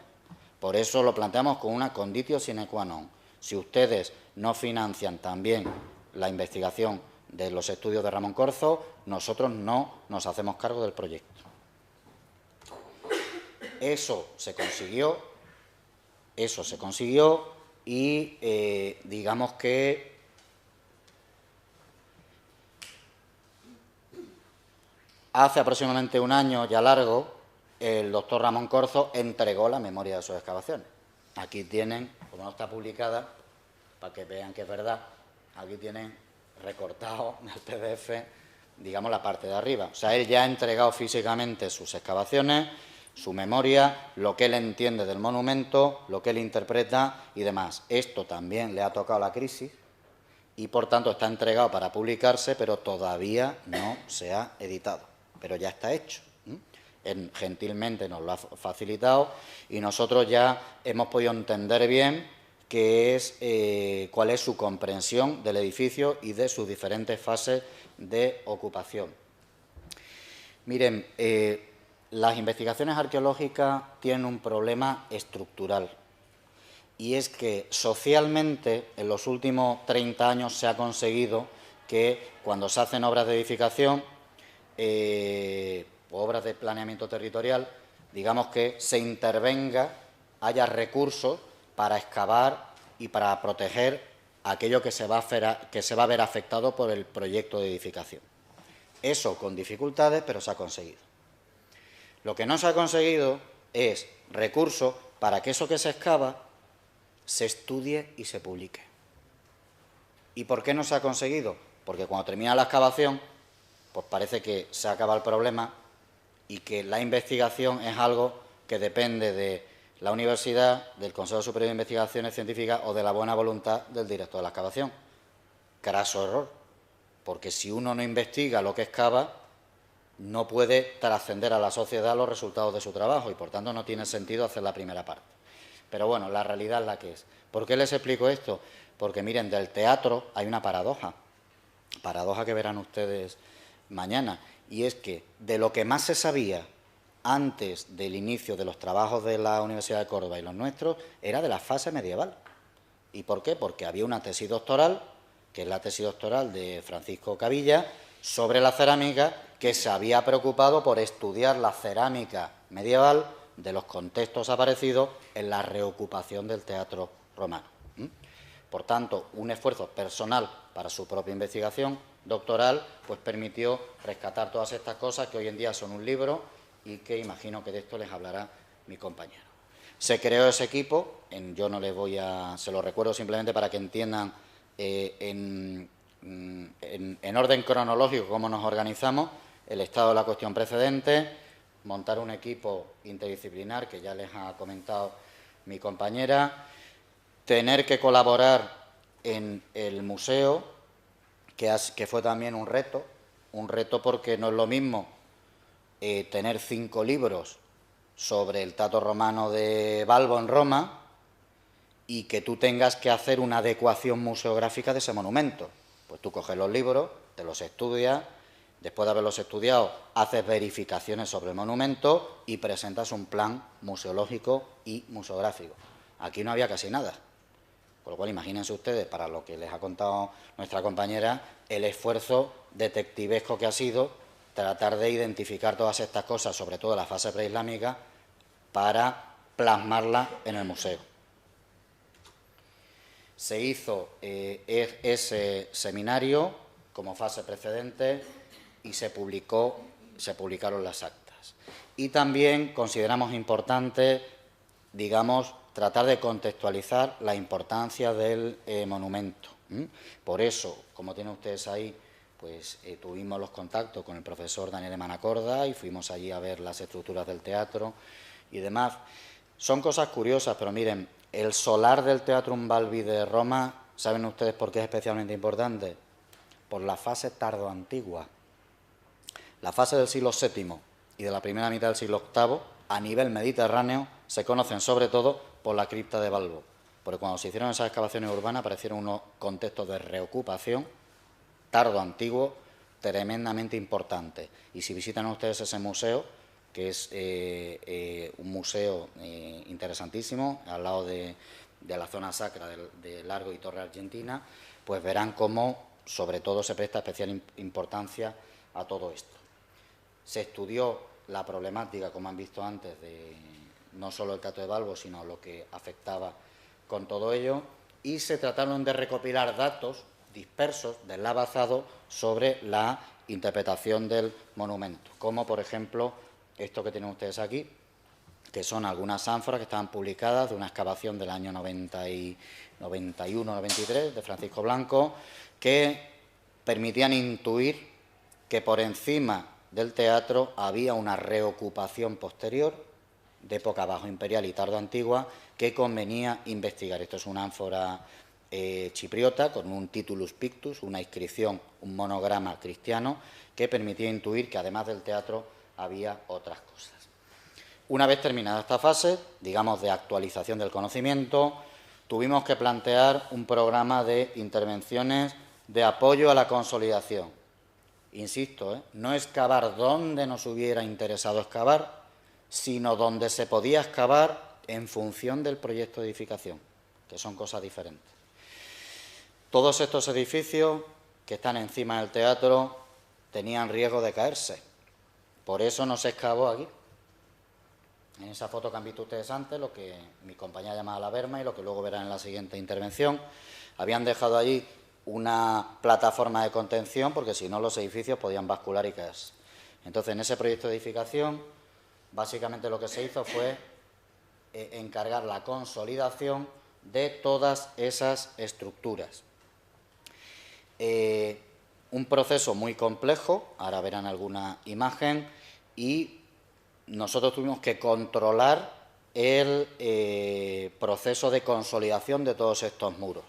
Por eso lo planteamos con una conditio sine qua non. Si ustedes no financian también la investigación de los estudios de Ramón Corzo, nosotros no nos hacemos cargo del proyecto. Eso se consiguió y digamos que hace aproximadamente un año ya largo, el doctor Ramón Corzo entregó la memoria de sus excavaciones. Aquí tienen, como no está publicada, para que vean que es verdad, aquí tienen recortado en el PDF, digamos, la parte de arriba. O sea, él ya ha entregado físicamente sus excavaciones, su memoria, lo que él entiende del monumento, lo que él interpreta y demás. Esto también le ha tocado la crisis y, por tanto, está entregado para publicarse, pero todavía no se ha editado. Pero ya está hecho. Gentilmente nos lo ha facilitado y nosotros ya hemos podido entender bien cuál es su comprensión del edificio y de sus diferentes fases de ocupación. Miren, las investigaciones arqueológicas tienen un problema estructural y es que socialmente en los últimos 30 años se ha conseguido que cuando se hacen obras de edificación o obras de planeamiento territorial, digamos que se intervenga, haya recursos para excavar y para proteger aquello que se va a ver afectado por el proyecto de edificación. Eso con dificultades, pero se ha conseguido. Lo que no se ha conseguido es recursos para que eso que se excava se estudie y se publique. ¿Y por qué no se ha conseguido? Porque cuando termina la excavación, pues parece que se acaba el problema y que la investigación es algo que depende de la universidad, del Consejo Superior de Investigaciones Científicas o de la buena voluntad del director de la excavación. Craso error, porque si uno no investiga lo que excava, no puede trascender a la sociedad los resultados de su trabajo y, por tanto, no tiene sentido hacer la primera parte. Pero bueno, la realidad es la que es. ¿Por qué les explico esto? Porque, miren, del teatro hay una paradoja que verán ustedes mañana, y es que de lo que más se sabía antes del inicio de los trabajos de la Universidad de Córdoba y los nuestros era de la fase medieval. ¿Y por qué? Porque había una tesis doctoral, que es la tesis doctoral de Francisco Cavilla, sobre la cerámica, que se había preocupado por estudiar la cerámica medieval de los contextos aparecidos en la reocupación del teatro romano. Por tanto, un esfuerzo personal para su propia investigación doctoral pues permitió rescatar todas estas cosas que hoy en día son un libro y que imagino que de esto les hablará mi compañero. Se creó ese equipo, yo no les voy a... se lo recuerdo simplemente para que entiendan en orden cronológico cómo nos organizamos, el estado de la cuestión precedente, montar un equipo interdisciplinar, que ya les ha comentado mi compañera, tener que colaborar en el museo, que fue también un reto porque no es lo mismo tener 5 libros sobre el teatro romano de Balbo en Roma y que tú tengas que hacer una adecuación museográfica de ese monumento. Pues tú coges los libros, te los estudias, después de haberlos estudiado haces verificaciones sobre el monumento y presentas un plan museológico y museográfico. Aquí no había casi nada. Con lo cual, imagínense ustedes, para lo que les ha contado nuestra compañera, el esfuerzo detectivesco que ha sido tratar de identificar todas estas cosas, sobre todo la fase preislámica, para plasmarla en el museo. Se hizo ese seminario como fase precedente y se publicaron las actas. Y también consideramos importante, digamos, tratar de contextualizar la importancia del monumento. Por eso, como tienen ustedes ahí, pues tuvimos los contactos con el profesor Daniel de Manacorda y fuimos allí a ver las estructuras del teatro y demás. Son cosas curiosas, pero miren, el solar del Teatrum Balbi de Roma, ¿saben ustedes por qué es especialmente importante? Por la fase tardoantigua. La fase del siglo VII y de la primera mitad del siglo VIII, a nivel mediterráneo, se conocen sobre todo por la cripta de Balbo, porque cuando se hicieron esas excavaciones urbanas aparecieron unos contextos de reocupación tardoantiguo tremendamente importantes. Y si visitan ustedes ese museo, que es un museo interesantísimo, al lado de la zona sacra de Largo y Torre Argentina, pues verán cómo, sobre todo, se presta especial importancia a todo esto. Se estudió la problemática, como han visto antes, de no solo el Teatro de Balbo, sino lo que afectaba con todo ello, y se trataron de recopilar datos dispersos, deslavazados, sobre la interpretación del monumento, como, por ejemplo, esto que tienen ustedes aquí, que son algunas ánforas que estaban publicadas de una excavación del año 91-93 de Francisco Blanco, que permitían intuir que por encima del teatro había una reocupación posterior de época bajo imperial y tardo antigua que convenía investigar. Esto es una ánfora chipriota con un titulus pictus, una inscripción, un monograma cristiano que permitía intuir que además del teatro había otras cosas. Una vez terminada esta fase, digamos, de actualización del conocimiento, tuvimos que plantear un programa de intervenciones de apoyo a la consolidación. Insisto, no excavar donde nos hubiera interesado excavar, sino donde se podía excavar en función del proyecto de edificación, que son cosas diferentes. Todos estos edificios que están encima del teatro tenían riesgo de caerse. Por eso no se excavó aquí. En esa foto que han visto ustedes antes, lo que mi compañera llamaba la berma y lo que luego verán en la siguiente intervención, habían dejado allí una plataforma de contención porque si no los edificios podían bascular y caerse. Entonces, en ese proyecto de edificación, básicamente lo que se hizo fue encargar la consolidación de todas esas estructuras. Un proceso muy complejo, ahora verán alguna imagen, y nosotros tuvimos que controlar el proceso de consolidación de todos estos muros.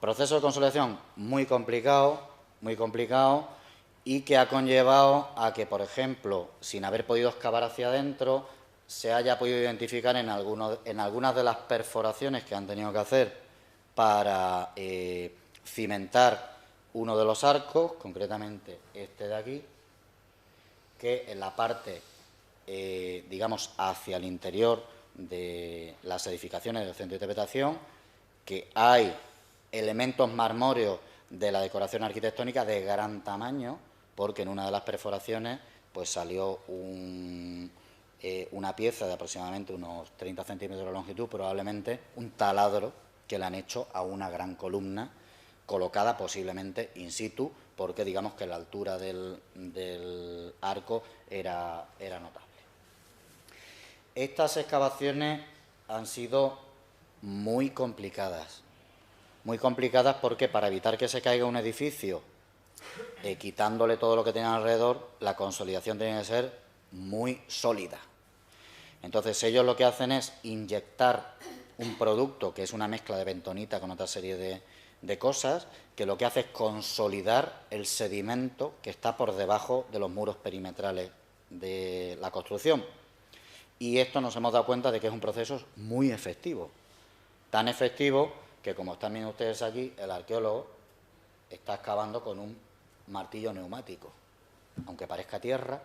Proceso de consolidación muy complicado y que ha conllevado a que, por ejemplo, sin haber podido excavar hacia adentro, se haya podido identificar en algunas de las perforaciones que han tenido que hacer para cimentar uno de los arcos, concretamente este de aquí, que en la parte, digamos, hacia el interior de las edificaciones del centro de interpretación, que hay elementos marmóreos de la decoración arquitectónica de gran tamaño, porque en una de las perforaciones pues salió una pieza de aproximadamente unos 30 centímetros de longitud, probablemente un taladro que le han hecho a una gran columna colocada posiblemente in situ, porque digamos que la altura del arco era notable. Estas excavaciones han sido muy complicadas porque para evitar que se caiga un edificio, quitándole todo lo que tiene alrededor, la consolidación tiene que ser muy sólida. Entonces ellos lo que hacen es inyectar un producto que es una mezcla de bentonita con otra serie de cosas, que lo que hace es consolidar el sedimento que está por debajo de los muros perimetrales de la construcción. Y esto nos hemos dado cuenta de que es un proceso muy efectivo, tan efectivo que, como están viendo ustedes aquí, el arqueólogo está excavando con un martillo neumático, aunque parezca tierra,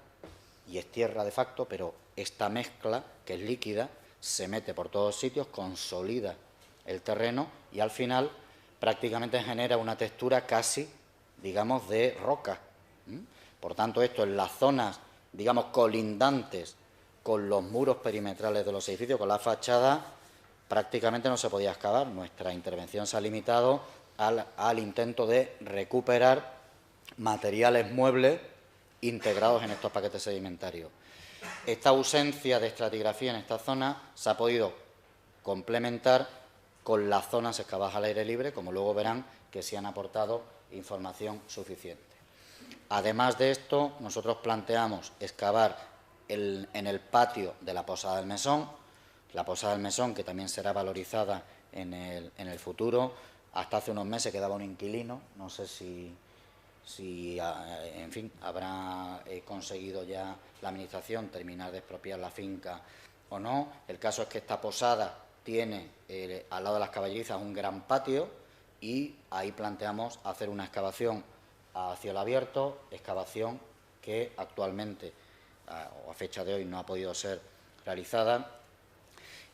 y es tierra de facto, pero esta mezcla, que es líquida, se mete por todos sitios, consolida el terreno y al final prácticamente genera una textura casi, digamos, de roca. Por tanto, esto en las zonas, digamos, colindantes con los muros perimetrales de los edificios, con la fachada, prácticamente no se podía excavar. Nuestra intervención se ha limitado al intento de recuperar materiales muebles integrados en estos paquetes sedimentarios. Esta ausencia de estratigrafía en esta zona se ha podido complementar con las zonas excavadas al aire libre, como luego verán que sí han aportado información suficiente. Además de esto, nosotros planteamos excavar en el patio de la Posada del Mesón, la Posada del Mesón, que también será valorizada en el futuro. Hasta hace unos meses quedaba un inquilino, no sé si en fin, habrá conseguido ya la Administración terminar de expropiar la finca o no. El caso es que esta posada tiene al lado de las caballerizas un gran patio y ahí planteamos hacer una excavación a cielo abierto, excavación que actualmente o a fecha de hoy no ha podido ser realizada.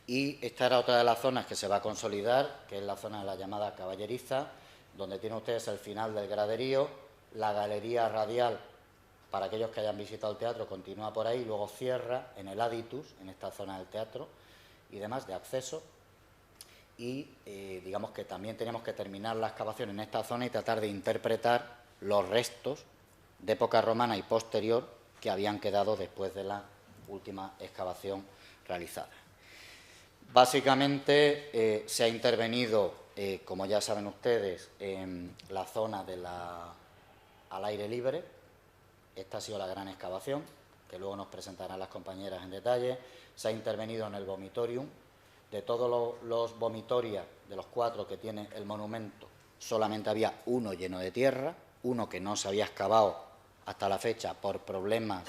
Y esta era otra de las zonas que se va a consolidar, que es la zona de la llamada caballeriza, donde tienen ustedes el final del graderío, la galería radial, para aquellos que hayan visitado el teatro, continúa por ahí, luego cierra en el Aditus, en esta zona del teatro, y demás de acceso. Y digamos que también tenemos que terminar la excavación en esta zona y tratar de interpretar los restos de época romana y posterior que habían quedado después de la última excavación realizada. Básicamente se ha intervenido, como ya saben ustedes, en la zona al aire libre. Esta ha sido la gran excavación, que luego nos presentarán las compañeras en detalle. Se ha intervenido en el vomitorium. De todos los vomitorias, de los 4 que tiene el monumento, solamente había uno lleno de tierra, uno que no se había excavado hasta la fecha por problemas,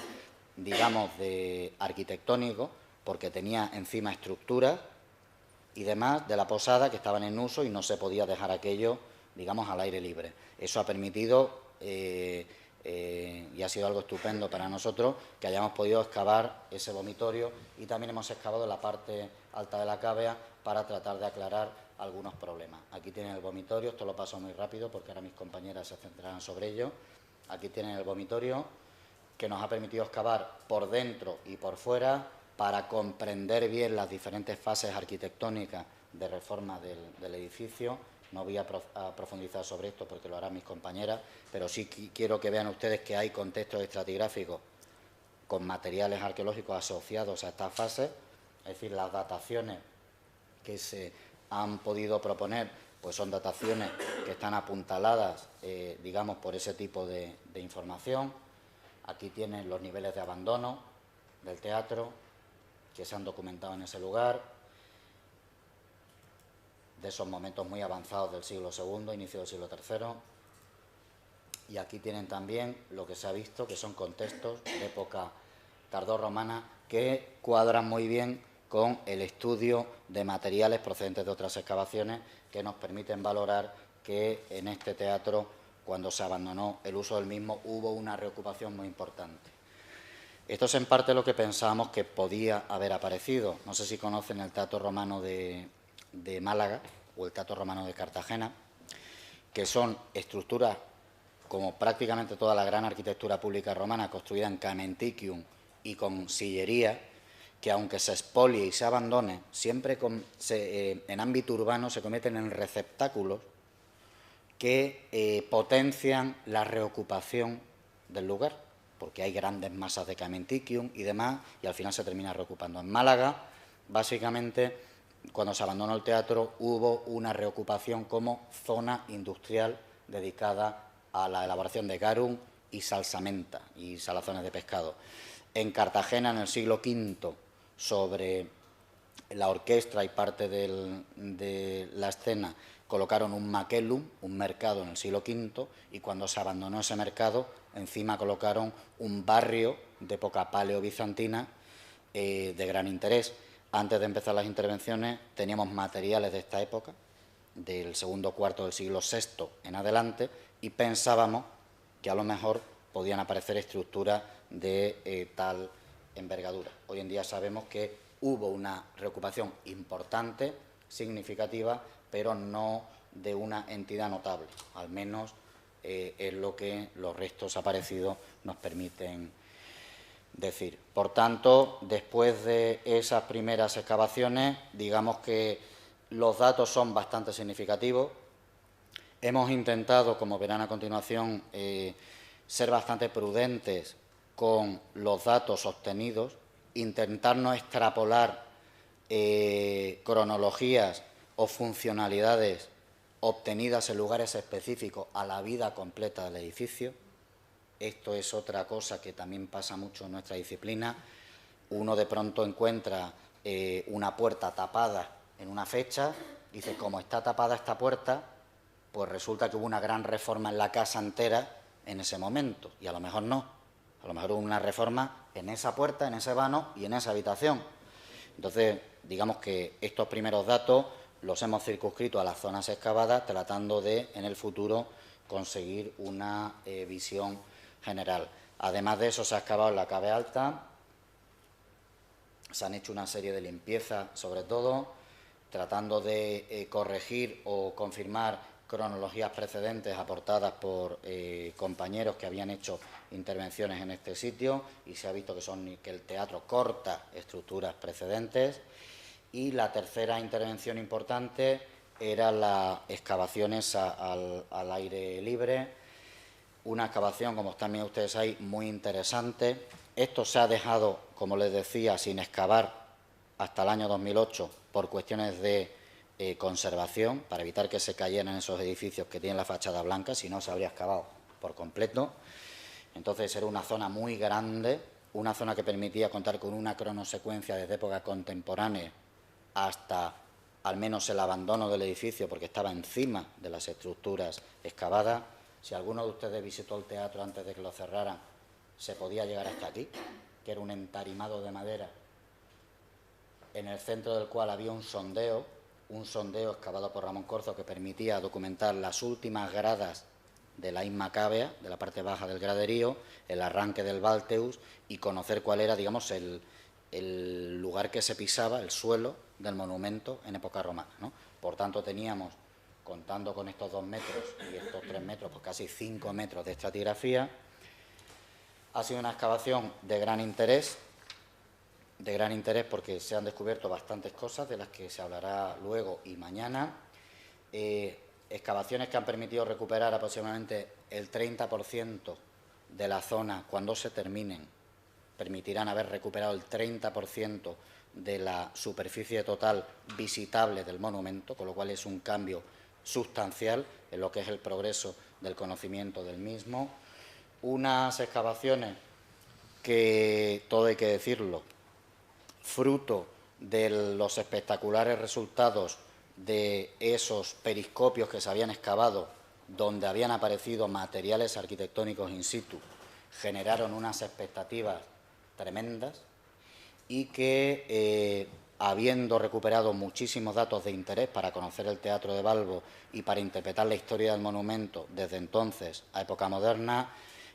digamos, de arquitectónicos, porque tenía encima estructuras y demás de la posada que estaban en uso y no se podía dejar aquello, digamos, al aire libre. Eso ha permitido, y ha sido algo estupendo para nosotros, que hayamos podido excavar ese vomitorio, y también hemos excavado la parte alta de la cávea para tratar de aclarar algunos problemas. Aquí tienen el vomitorio, esto lo paso muy rápido porque ahora mis compañeras se centrarán sobre ello. Aquí tienen el vomitorio, que nos ha permitido excavar por dentro y por fuera para comprender bien las diferentes fases arquitectónicas de reforma del edificio. No voy a profundizar sobre esto porque lo harán mis compañeras, pero sí quiero que vean ustedes que hay contextos estratigráficos con materiales arqueológicos asociados a estas fases, es decir, las dataciones que se han podido proponer pues son dataciones que están apuntaladas, digamos, por ese tipo de información. Aquí tienen los niveles de abandono del teatro que se han documentado en ese lugar, de esos momentos muy avanzados del siglo II, inicio del siglo III. Y aquí tienen también lo que se ha visto, que son contextos de época tardorromana que cuadran muy bien con el estudio de materiales procedentes de otras excavaciones que nos permiten valorar que en este teatro, cuando se abandonó el uso del mismo, hubo una reocupación muy importante. Esto es en parte lo que pensábamos que podía haber aparecido. No sé si conocen el teatro romano de Málaga o el teatro romano de Cartagena, que son estructuras, como prácticamente toda la gran arquitectura pública romana, construida en camenticium y con sillería, que aunque se expolie y se abandone, siempre en ámbito urbano se convierten en receptáculos que potencian la reocupación del lugar, porque hay grandes masas de camenticium y demás, y al final se termina reocupando. En Málaga, básicamente, cuando se abandonó el teatro, hubo una reocupación como zona industrial dedicada a la elaboración de garum y salsamenta y salazones de pescado. En Cartagena, en el siglo V, sobre la orquesta y parte de la escena, colocaron un maquelum, un mercado en el siglo V, y cuando se abandonó ese mercado, encima colocaron un barrio de época paleo-bizantina de gran interés. Antes de empezar las intervenciones teníamos materiales de esta época, del segundo cuarto del siglo VI en adelante, y pensábamos que a lo mejor podían aparecer estructuras de tal envergadura. Hoy en día sabemos que hubo una reocupación importante, significativa, pero no de una entidad notable. Al menos es lo que los restos aparecidos nos permiten decir. Por tanto, después de esas primeras excavaciones, digamos que los datos son bastante significativos. Hemos intentado, como verán a continuación, ser bastante prudentes con los datos obtenidos, intentar no extrapolar cronologías o funcionalidades obtenidas en lugares específicos a la vida completa del edificio. Esto es otra cosa que también pasa mucho en nuestra disciplina. Uno de pronto encuentra una puerta tapada en una fecha, dice, como está tapada esta puerta, pues resulta que hubo una gran reforma en la casa entera en ese momento, y a lo mejor no, a lo mejor hubo una reforma en esa puerta, en ese vano y en esa habitación. Entonces, digamos que estos primeros datos los hemos circunscrito a las zonas excavadas, tratando de, en el futuro, conseguir una visión general. Además de eso, se ha excavado en la cave alta, se han hecho una serie de limpiezas, sobre todo, tratando de corregir o confirmar cronologías precedentes aportadas por compañeros que habían hecho intervenciones en este sitio, y se ha visto que el teatro corta estructuras precedentes. Y la tercera intervención importante era las excavaciones al aire libre, una excavación, como también ustedes saben, muy interesante. Esto se ha dejado, como les decía, sin excavar hasta el año 2008 por cuestiones de conservación, para evitar que se cayeran esos edificios que tienen la fachada blanca, si no se habría excavado por completo. Entonces era una zona muy grande, una zona que permitía contar con una cronosecuencia desde época contemporánea hasta al menos el abandono del edificio, porque estaba encima de las estructuras excavadas. Si alguno de ustedes visitó el teatro antes de que lo cerraran, se podía llegar hasta aquí, que era un entarimado de madera, en el centro del cual había un sondeo excavado por Ramón Corzo, que permitía documentar las últimas gradas de la Isma Cávea, de la parte baja del graderío, el arranque del Balteus, y conocer cuál era, digamos, el lugar que se pisaba, el suelo del monumento en época romana, ¿no? Por tanto, teníamos, contando con estos 2 metros y estos 3 metros, pues casi 5 metros de estratigrafía. Ha sido una excavación de gran interés porque se han descubierto bastantes cosas de las que se hablará luego y mañana. Excavaciones que han permitido recuperar aproximadamente el 30% de la zona. Cuando se terminen, permitirán haber recuperado el 30% de la superficie total visitable del monumento, con lo cual es un cambio sustancial en lo que es el progreso del conocimiento del mismo. Unas excavaciones que, todo hay que decirlo, fruto de los espectaculares resultados de esos periscopios que se habían excavado, donde habían aparecido materiales arquitectónicos in situ, generaron unas expectativas tremendas, y que, habiendo recuperado muchísimos datos de interés para conocer el Teatro de Balbo y para interpretar la historia del monumento desde entonces a época moderna,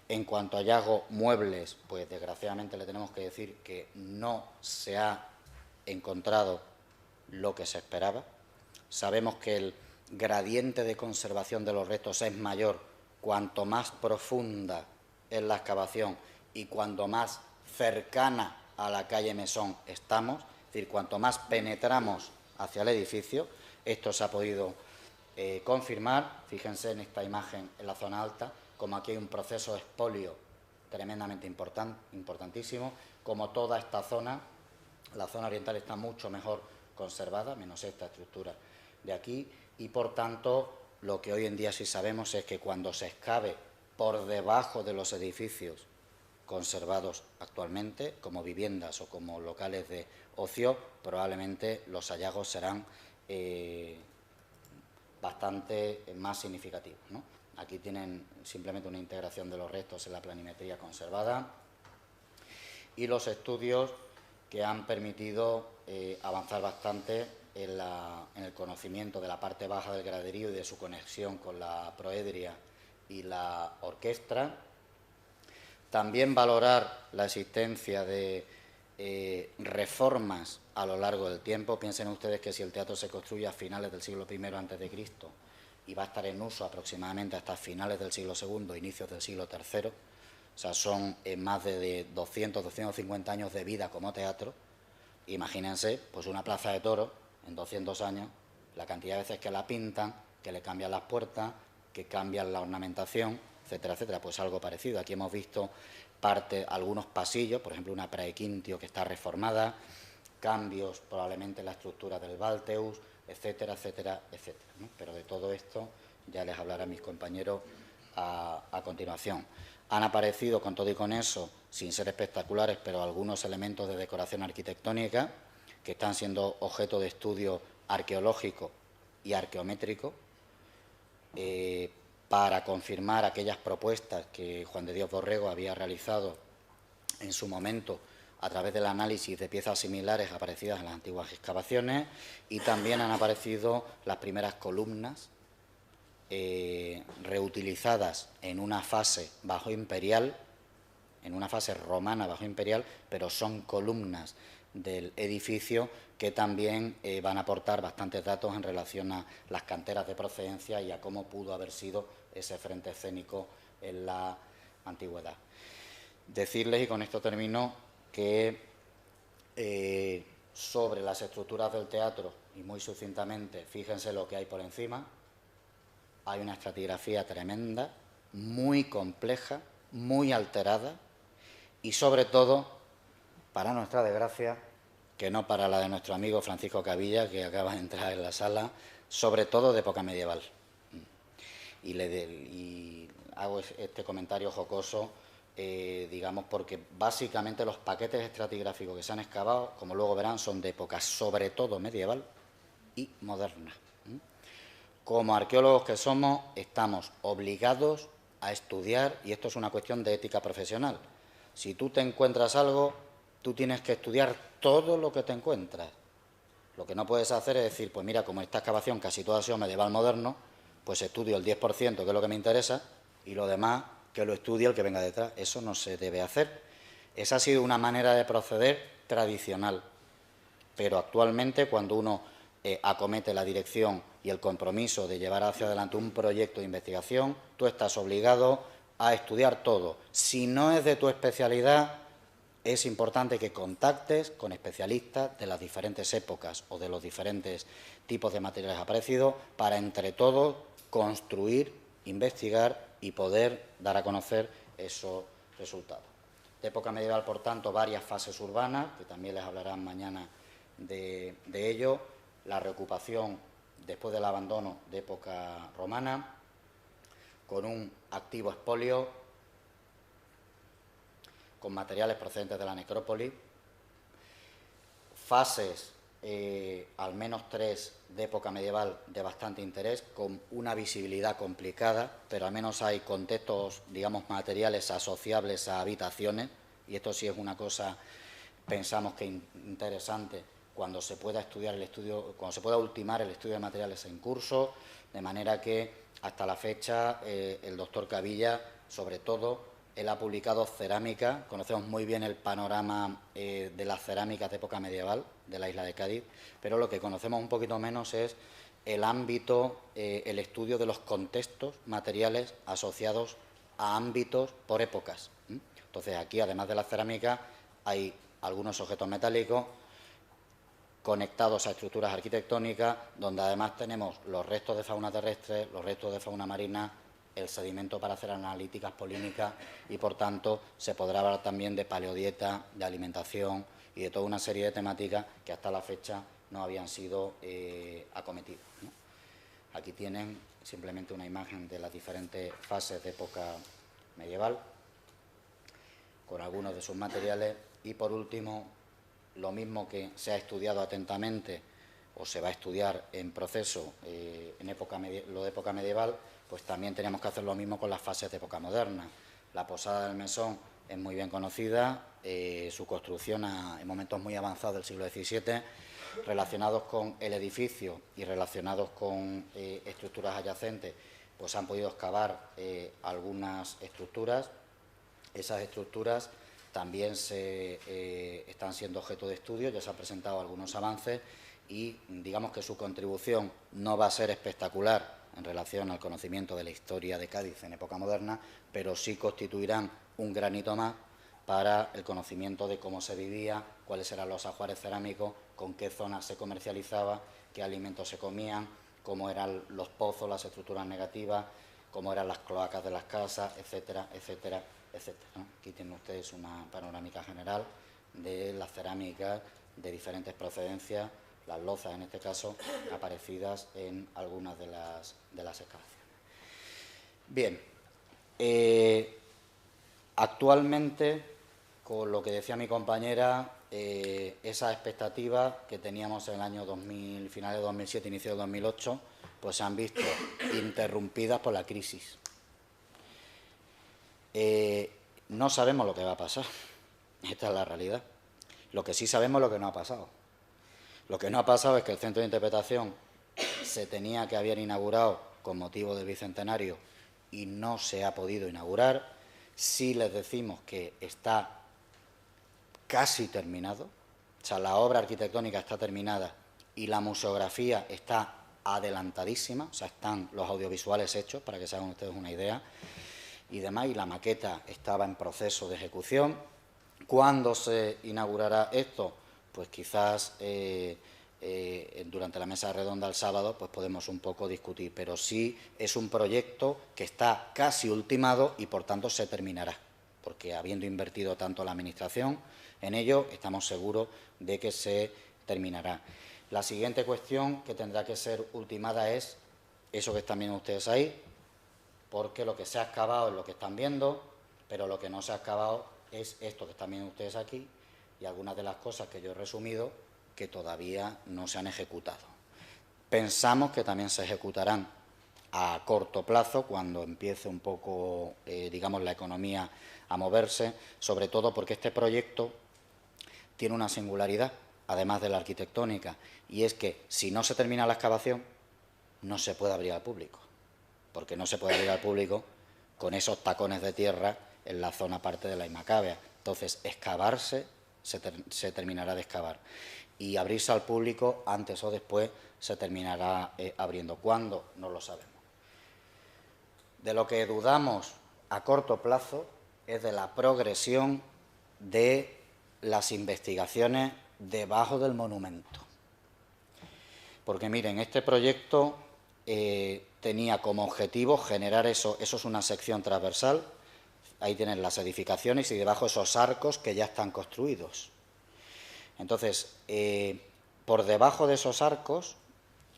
en cuanto a hallazgos muebles, pues desgraciadamente le tenemos que decir que no se ha encontrado lo que se esperaba. Sabemos que el gradiente de conservación de los restos es mayor cuanto más profunda es la excavación y cuanto más cercana a la calle Mesón estamos, es decir, cuanto más penetramos hacia el edificio. Esto se ha podido confirmar. Fíjense en esta imagen en la zona alta, como aquí hay un proceso de expolio tremendamente importantísimo, como toda esta zona, la zona oriental está mucho mejor conservada, menos esta estructura de aquí, y por tanto lo que hoy en día sí sabemos es que cuando se excave por debajo de los edificios conservados actualmente, como viviendas o como locales de ocio, probablemente los hallazgos serán bastante más significativos, ¿no? Aquí tienen simplemente una integración de los restos en la planimetría conservada y los estudios que han permitido avanzar bastante en el conocimiento de la parte baja del graderío y de su conexión con la proedria y la orquestra. También valorar la existencia de reformas a lo largo del tiempo. Piensen ustedes que si el teatro se construye a finales del siglo I a.C. y va a estar en uso aproximadamente hasta finales del siglo II, inicios del siglo III, o sea, son más de 200, 250 años de vida como teatro. Imagínense, pues una plaza de toros en 200 años, la cantidad de veces que la pintan, que le cambian las puertas, que cambian la ornamentación, etcétera, etcétera. Pues algo parecido. Aquí hemos visto algunos pasillos, por ejemplo, una praequintio que está reformada, cambios probablemente en la estructura del Balteus, etcétera, etcétera, etcétera, ¿no? Pero de todo esto ya les hablarán mis compañeros a continuación. Han aparecido, con todo y con eso, sin ser espectaculares, pero algunos elementos de decoración arquitectónica que están siendo objeto de estudio arqueológico y arqueométrico, para confirmar aquellas propuestas que Juan de Dios Borrego había realizado en su momento a través del análisis de piezas similares aparecidas en las antiguas excavaciones, y también han aparecido las primeras columnas reutilizadas en una fase bajo imperial, en una fase romana bajo imperial, pero son columnas del edificio que también van a aportar bastantes datos en relación a las canteras de procedencia y a cómo pudo haber sido ese frente escénico en la antigüedad. Decirles, y con esto termino, que sobre las estructuras del teatro, y muy sucintamente, fíjense lo que hay por encima. Hay una estratigrafía tremenda, muy compleja, muy alterada y, sobre todo, para nuestra desgracia, que no para la de nuestro amigo Francisco Cavilla, que acaba de entrar en la sala, sobre todo de época medieval. Y hago este comentario jocoso, digamos, porque básicamente los paquetes estratigráficos que se han excavado, como luego verán, son de época sobre todo medieval y moderna. Como arqueólogos que somos, estamos obligados a estudiar, y esto es una cuestión de ética profesional. Si tú te encuentras algo, tú tienes que estudiar todo lo que te encuentras. Lo que no puedes hacer es decir, pues mira, como esta excavación casi toda ha sido medieval moderno, pues estudio el 10%, que es lo que me interesa, y lo demás, que lo estudie el que venga detrás. Eso no se debe hacer. Esa ha sido una manera de proceder tradicional. Pero actualmente, cuando uno acomete la dirección y el compromiso de llevar hacia adelante un proyecto de investigación, tú estás obligado a estudiar todo. Si no es de tu especialidad, es importante que contactes con especialistas de las diferentes épocas o de los diferentes tipos de materiales aparecidos para, entre todos, construir, investigar y poder dar a conocer esos resultados. De época medieval, por tanto, varias fases urbanas, que también les hablarán mañana de ello. La reocupación después del abandono de época romana, con un activo expolio, con materiales procedentes de la necrópolis, fases, al menos 3 de época medieval de bastante interés, con una visibilidad complicada, pero al menos hay contextos, digamos, materiales asociables a habitaciones, y esto sí es una cosa, pensamos que interesante, cuando se pueda estudiar el estudio, cuando se pueda ultimar el estudio de materiales en curso, de manera que hasta la fecha el doctor Cavilla, sobre todo, él ha publicado cerámica. Conocemos muy bien el panorama de las cerámicas de época medieval de la isla de Cádiz, pero lo que conocemos un poquito menos es el ámbito, el estudio de los contextos materiales asociados a ámbitos por épocas. Entonces, aquí, además de la cerámica, hay algunos objetos metálicos conectados a estructuras arquitectónicas, donde además tenemos los restos de fauna terrestre, los restos de fauna marina, el sedimento para hacer analíticas polímicas, y por tanto se podrá hablar también de paleodieta, de alimentación y de toda una serie de temáticas que hasta la fecha no habían sido acometidas, ¿no? Aquí tienen simplemente una imagen de las diferentes fases de época medieval, con algunos de sus materiales, y por último, lo mismo que se ha estudiado atentamente o se va a estudiar en proceso en lo de época medieval, pues también tenemos que hacer lo mismo con las fases de época moderna. La posada del Mesón es muy bien conocida, su construcción en momentos muy avanzados del siglo XVII, relacionados con el edificio y relacionados con estructuras adyacentes, pues han podido excavar algunas estructuras. Esas estructuras también están siendo objeto de estudio, ya se han presentado algunos avances y digamos que su contribución no va a ser espectacular en relación al conocimiento de la historia de Cádiz en época moderna, pero sí constituirán un granito más para el conocimiento de cómo se vivía, cuáles eran los ajuares cerámicos, con qué zonas se comercializaba, qué alimentos se comían, cómo eran los pozos, las estructuras negativas, cómo eran las cloacas de las casas, etcétera, etcétera, etcétera, ¿no? Aquí tienen ustedes una panorámica general de las cerámicas de diferentes procedencias, las lozas en este caso, aparecidas en algunas de las excavaciones. Bien, actualmente, con lo que decía mi compañera, esas expectativas que teníamos en el año 2000, finales de 2007, inicio de 2008, pues se han visto interrumpidas por la crisis. No sabemos lo que va a pasar, esta es la realidad. Lo que sí sabemos es lo que no ha pasado. Lo que no ha pasado es que el centro de interpretación se tenía que haber inaugurado con motivo del bicentenario y no se ha podido inaugurar. Sí les decimos que está casi terminado, o sea, la obra arquitectónica está terminada y la museografía está adelantadísima, o sea, están los audiovisuales hechos, para que se hagan ustedes una idea, y demás, y la maqueta estaba en proceso de ejecución. ¿Cuándo se inaugurará esto? Pues quizás durante la mesa redonda el sábado pues podemos un poco discutir, pero sí es un proyecto que está casi ultimado y por tanto se terminará, porque habiendo invertido tanto la Administración en ello, estamos seguros de que se terminará. La siguiente cuestión que tendrá que ser ultimada es eso que están viendo ustedes ahí, porque lo que se ha excavado es lo que están viendo, pero lo que no se ha excavado es esto que están viendo ustedes aquí y algunas de las cosas que yo he resumido que todavía no se han ejecutado. Pensamos que también se ejecutarán a corto plazo, cuando empiece un poco, digamos, la economía a moverse, sobre todo porque este proyecto tiene una singularidad, además de la arquitectónica, y es que si no se termina la excavación, no se puede abrir al público, porque no se puede abrir al público con esos tacones de tierra en la zona parte de la Imacabea. Entonces, excavarse, se terminará de excavar. Y abrirse al público, antes o después, se terminará abriendo. ¿Cuándo? No lo sabemos. De lo que dudamos a corto plazo es de la progresión de las investigaciones debajo del monumento. Porque, miren, este proyecto tenía como objetivo generar eso es una sección transversal, ahí tienen las edificaciones y debajo esos arcos que ya están construidos. Entonces, por debajo de esos arcos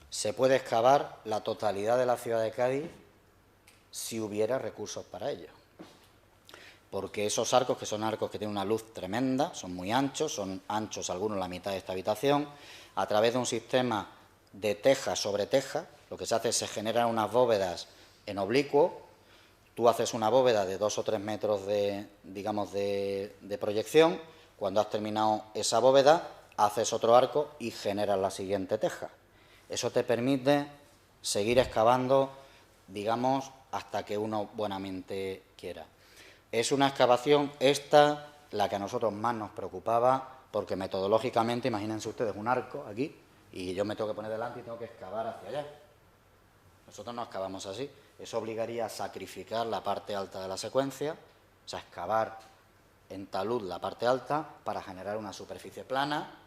se puede excavar la totalidad de la ciudad de Cádiz si hubiera recursos para ello. Porque esos arcos, que son arcos que tienen una luz tremenda, son muy anchos, son anchos algunos la mitad de esta habitación, a través de un sistema de teja sobre teja, lo que se hace es se generan unas bóvedas en oblicuo. Tú haces una bóveda de 2 o 3 metros de proyección. Cuando has terminado esa bóveda, haces otro arco y generas la siguiente teja. Eso te permite seguir excavando, digamos, hasta que uno buenamente quiera. Es una excavación, esta, la que a nosotros más nos preocupaba, porque metodológicamente, imagínense ustedes, un arco aquí, y yo me tengo que poner delante y tengo que excavar hacia allá. Nosotros no excavamos así. Eso obligaría a sacrificar la parte alta de la secuencia, o sea, excavar en talud la parte alta para generar una superficie plana,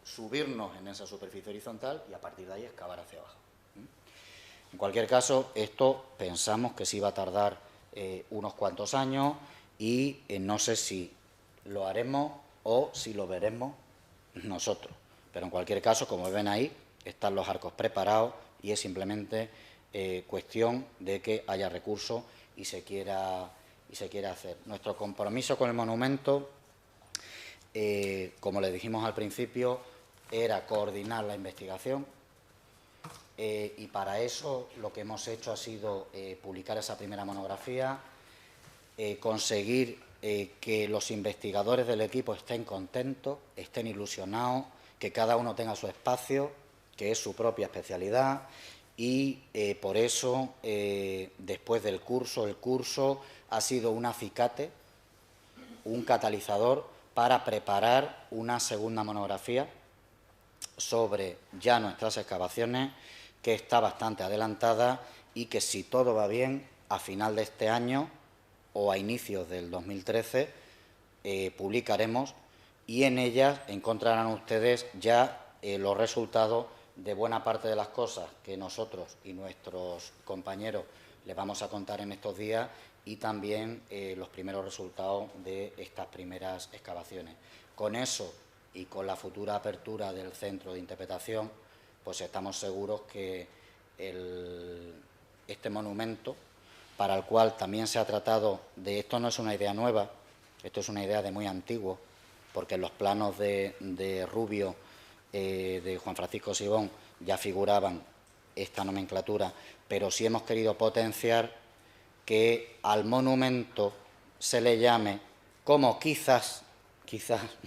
subirnos en esa superficie horizontal y a partir de ahí excavar hacia abajo. En cualquier caso, esto pensamos que sí va a tardar unos cuantos años y no sé si lo haremos o si lo veremos nosotros. Pero en cualquier caso, como ven ahí, están los arcos preparados y es simplemente cuestión de que haya recursos y se quiera hacer. Nuestro compromiso con el monumento, como le dijimos al principio, era coordinar la investigación y para eso lo que hemos hecho ha sido publicar esa primera monografía, conseguir que los investigadores del equipo estén contentos, estén ilusionados, que cada uno tenga su espacio, que es su propia especialidad, y por eso, después del curso, el curso ha sido un acicate, un catalizador para preparar una segunda monografía sobre ya nuestras excavaciones, que está bastante adelantada y que, si todo va bien, a final de este año o a inicios del 2013 publicaremos, y en ellas encontrarán ustedes ya los resultados de buena parte de las cosas que nosotros y nuestros compañeros les vamos a contar en estos días, y también los primeros resultados de estas primeras excavaciones. Con eso y con la futura apertura del centro de interpretación, pues estamos seguros que este monumento, para el cual también se ha tratado de, esto no es una idea nueva, esto es una idea de muy antiguo, porque en los planos de Rubio, de Juan Francisco Sibón, ya figuraban esta nomenclatura, pero sí hemos querido potenciar que al monumento se le llame como quizás,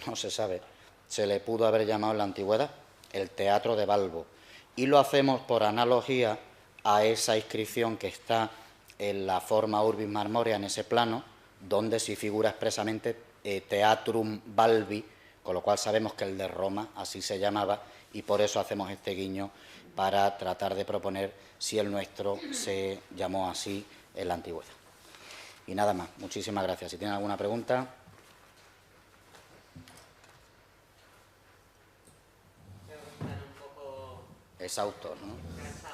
no se sabe, se le pudo haber llamado en la antigüedad, el Teatro de Balbo. Y lo hacemos por analogía a esa inscripción que está en la forma Urbis Marmorea, en ese plano, donde sí figura expresamente Teatrum Balbi, con lo cual sabemos que el de Roma así se llamaba, y por eso hacemos este guiño para tratar de proponer si el nuestro se llamó así en la antigüedad. Y nada más, muchísimas gracias. Si tienen alguna pregunta. Creo que están un poco Exhaustos, ¿no? cansados.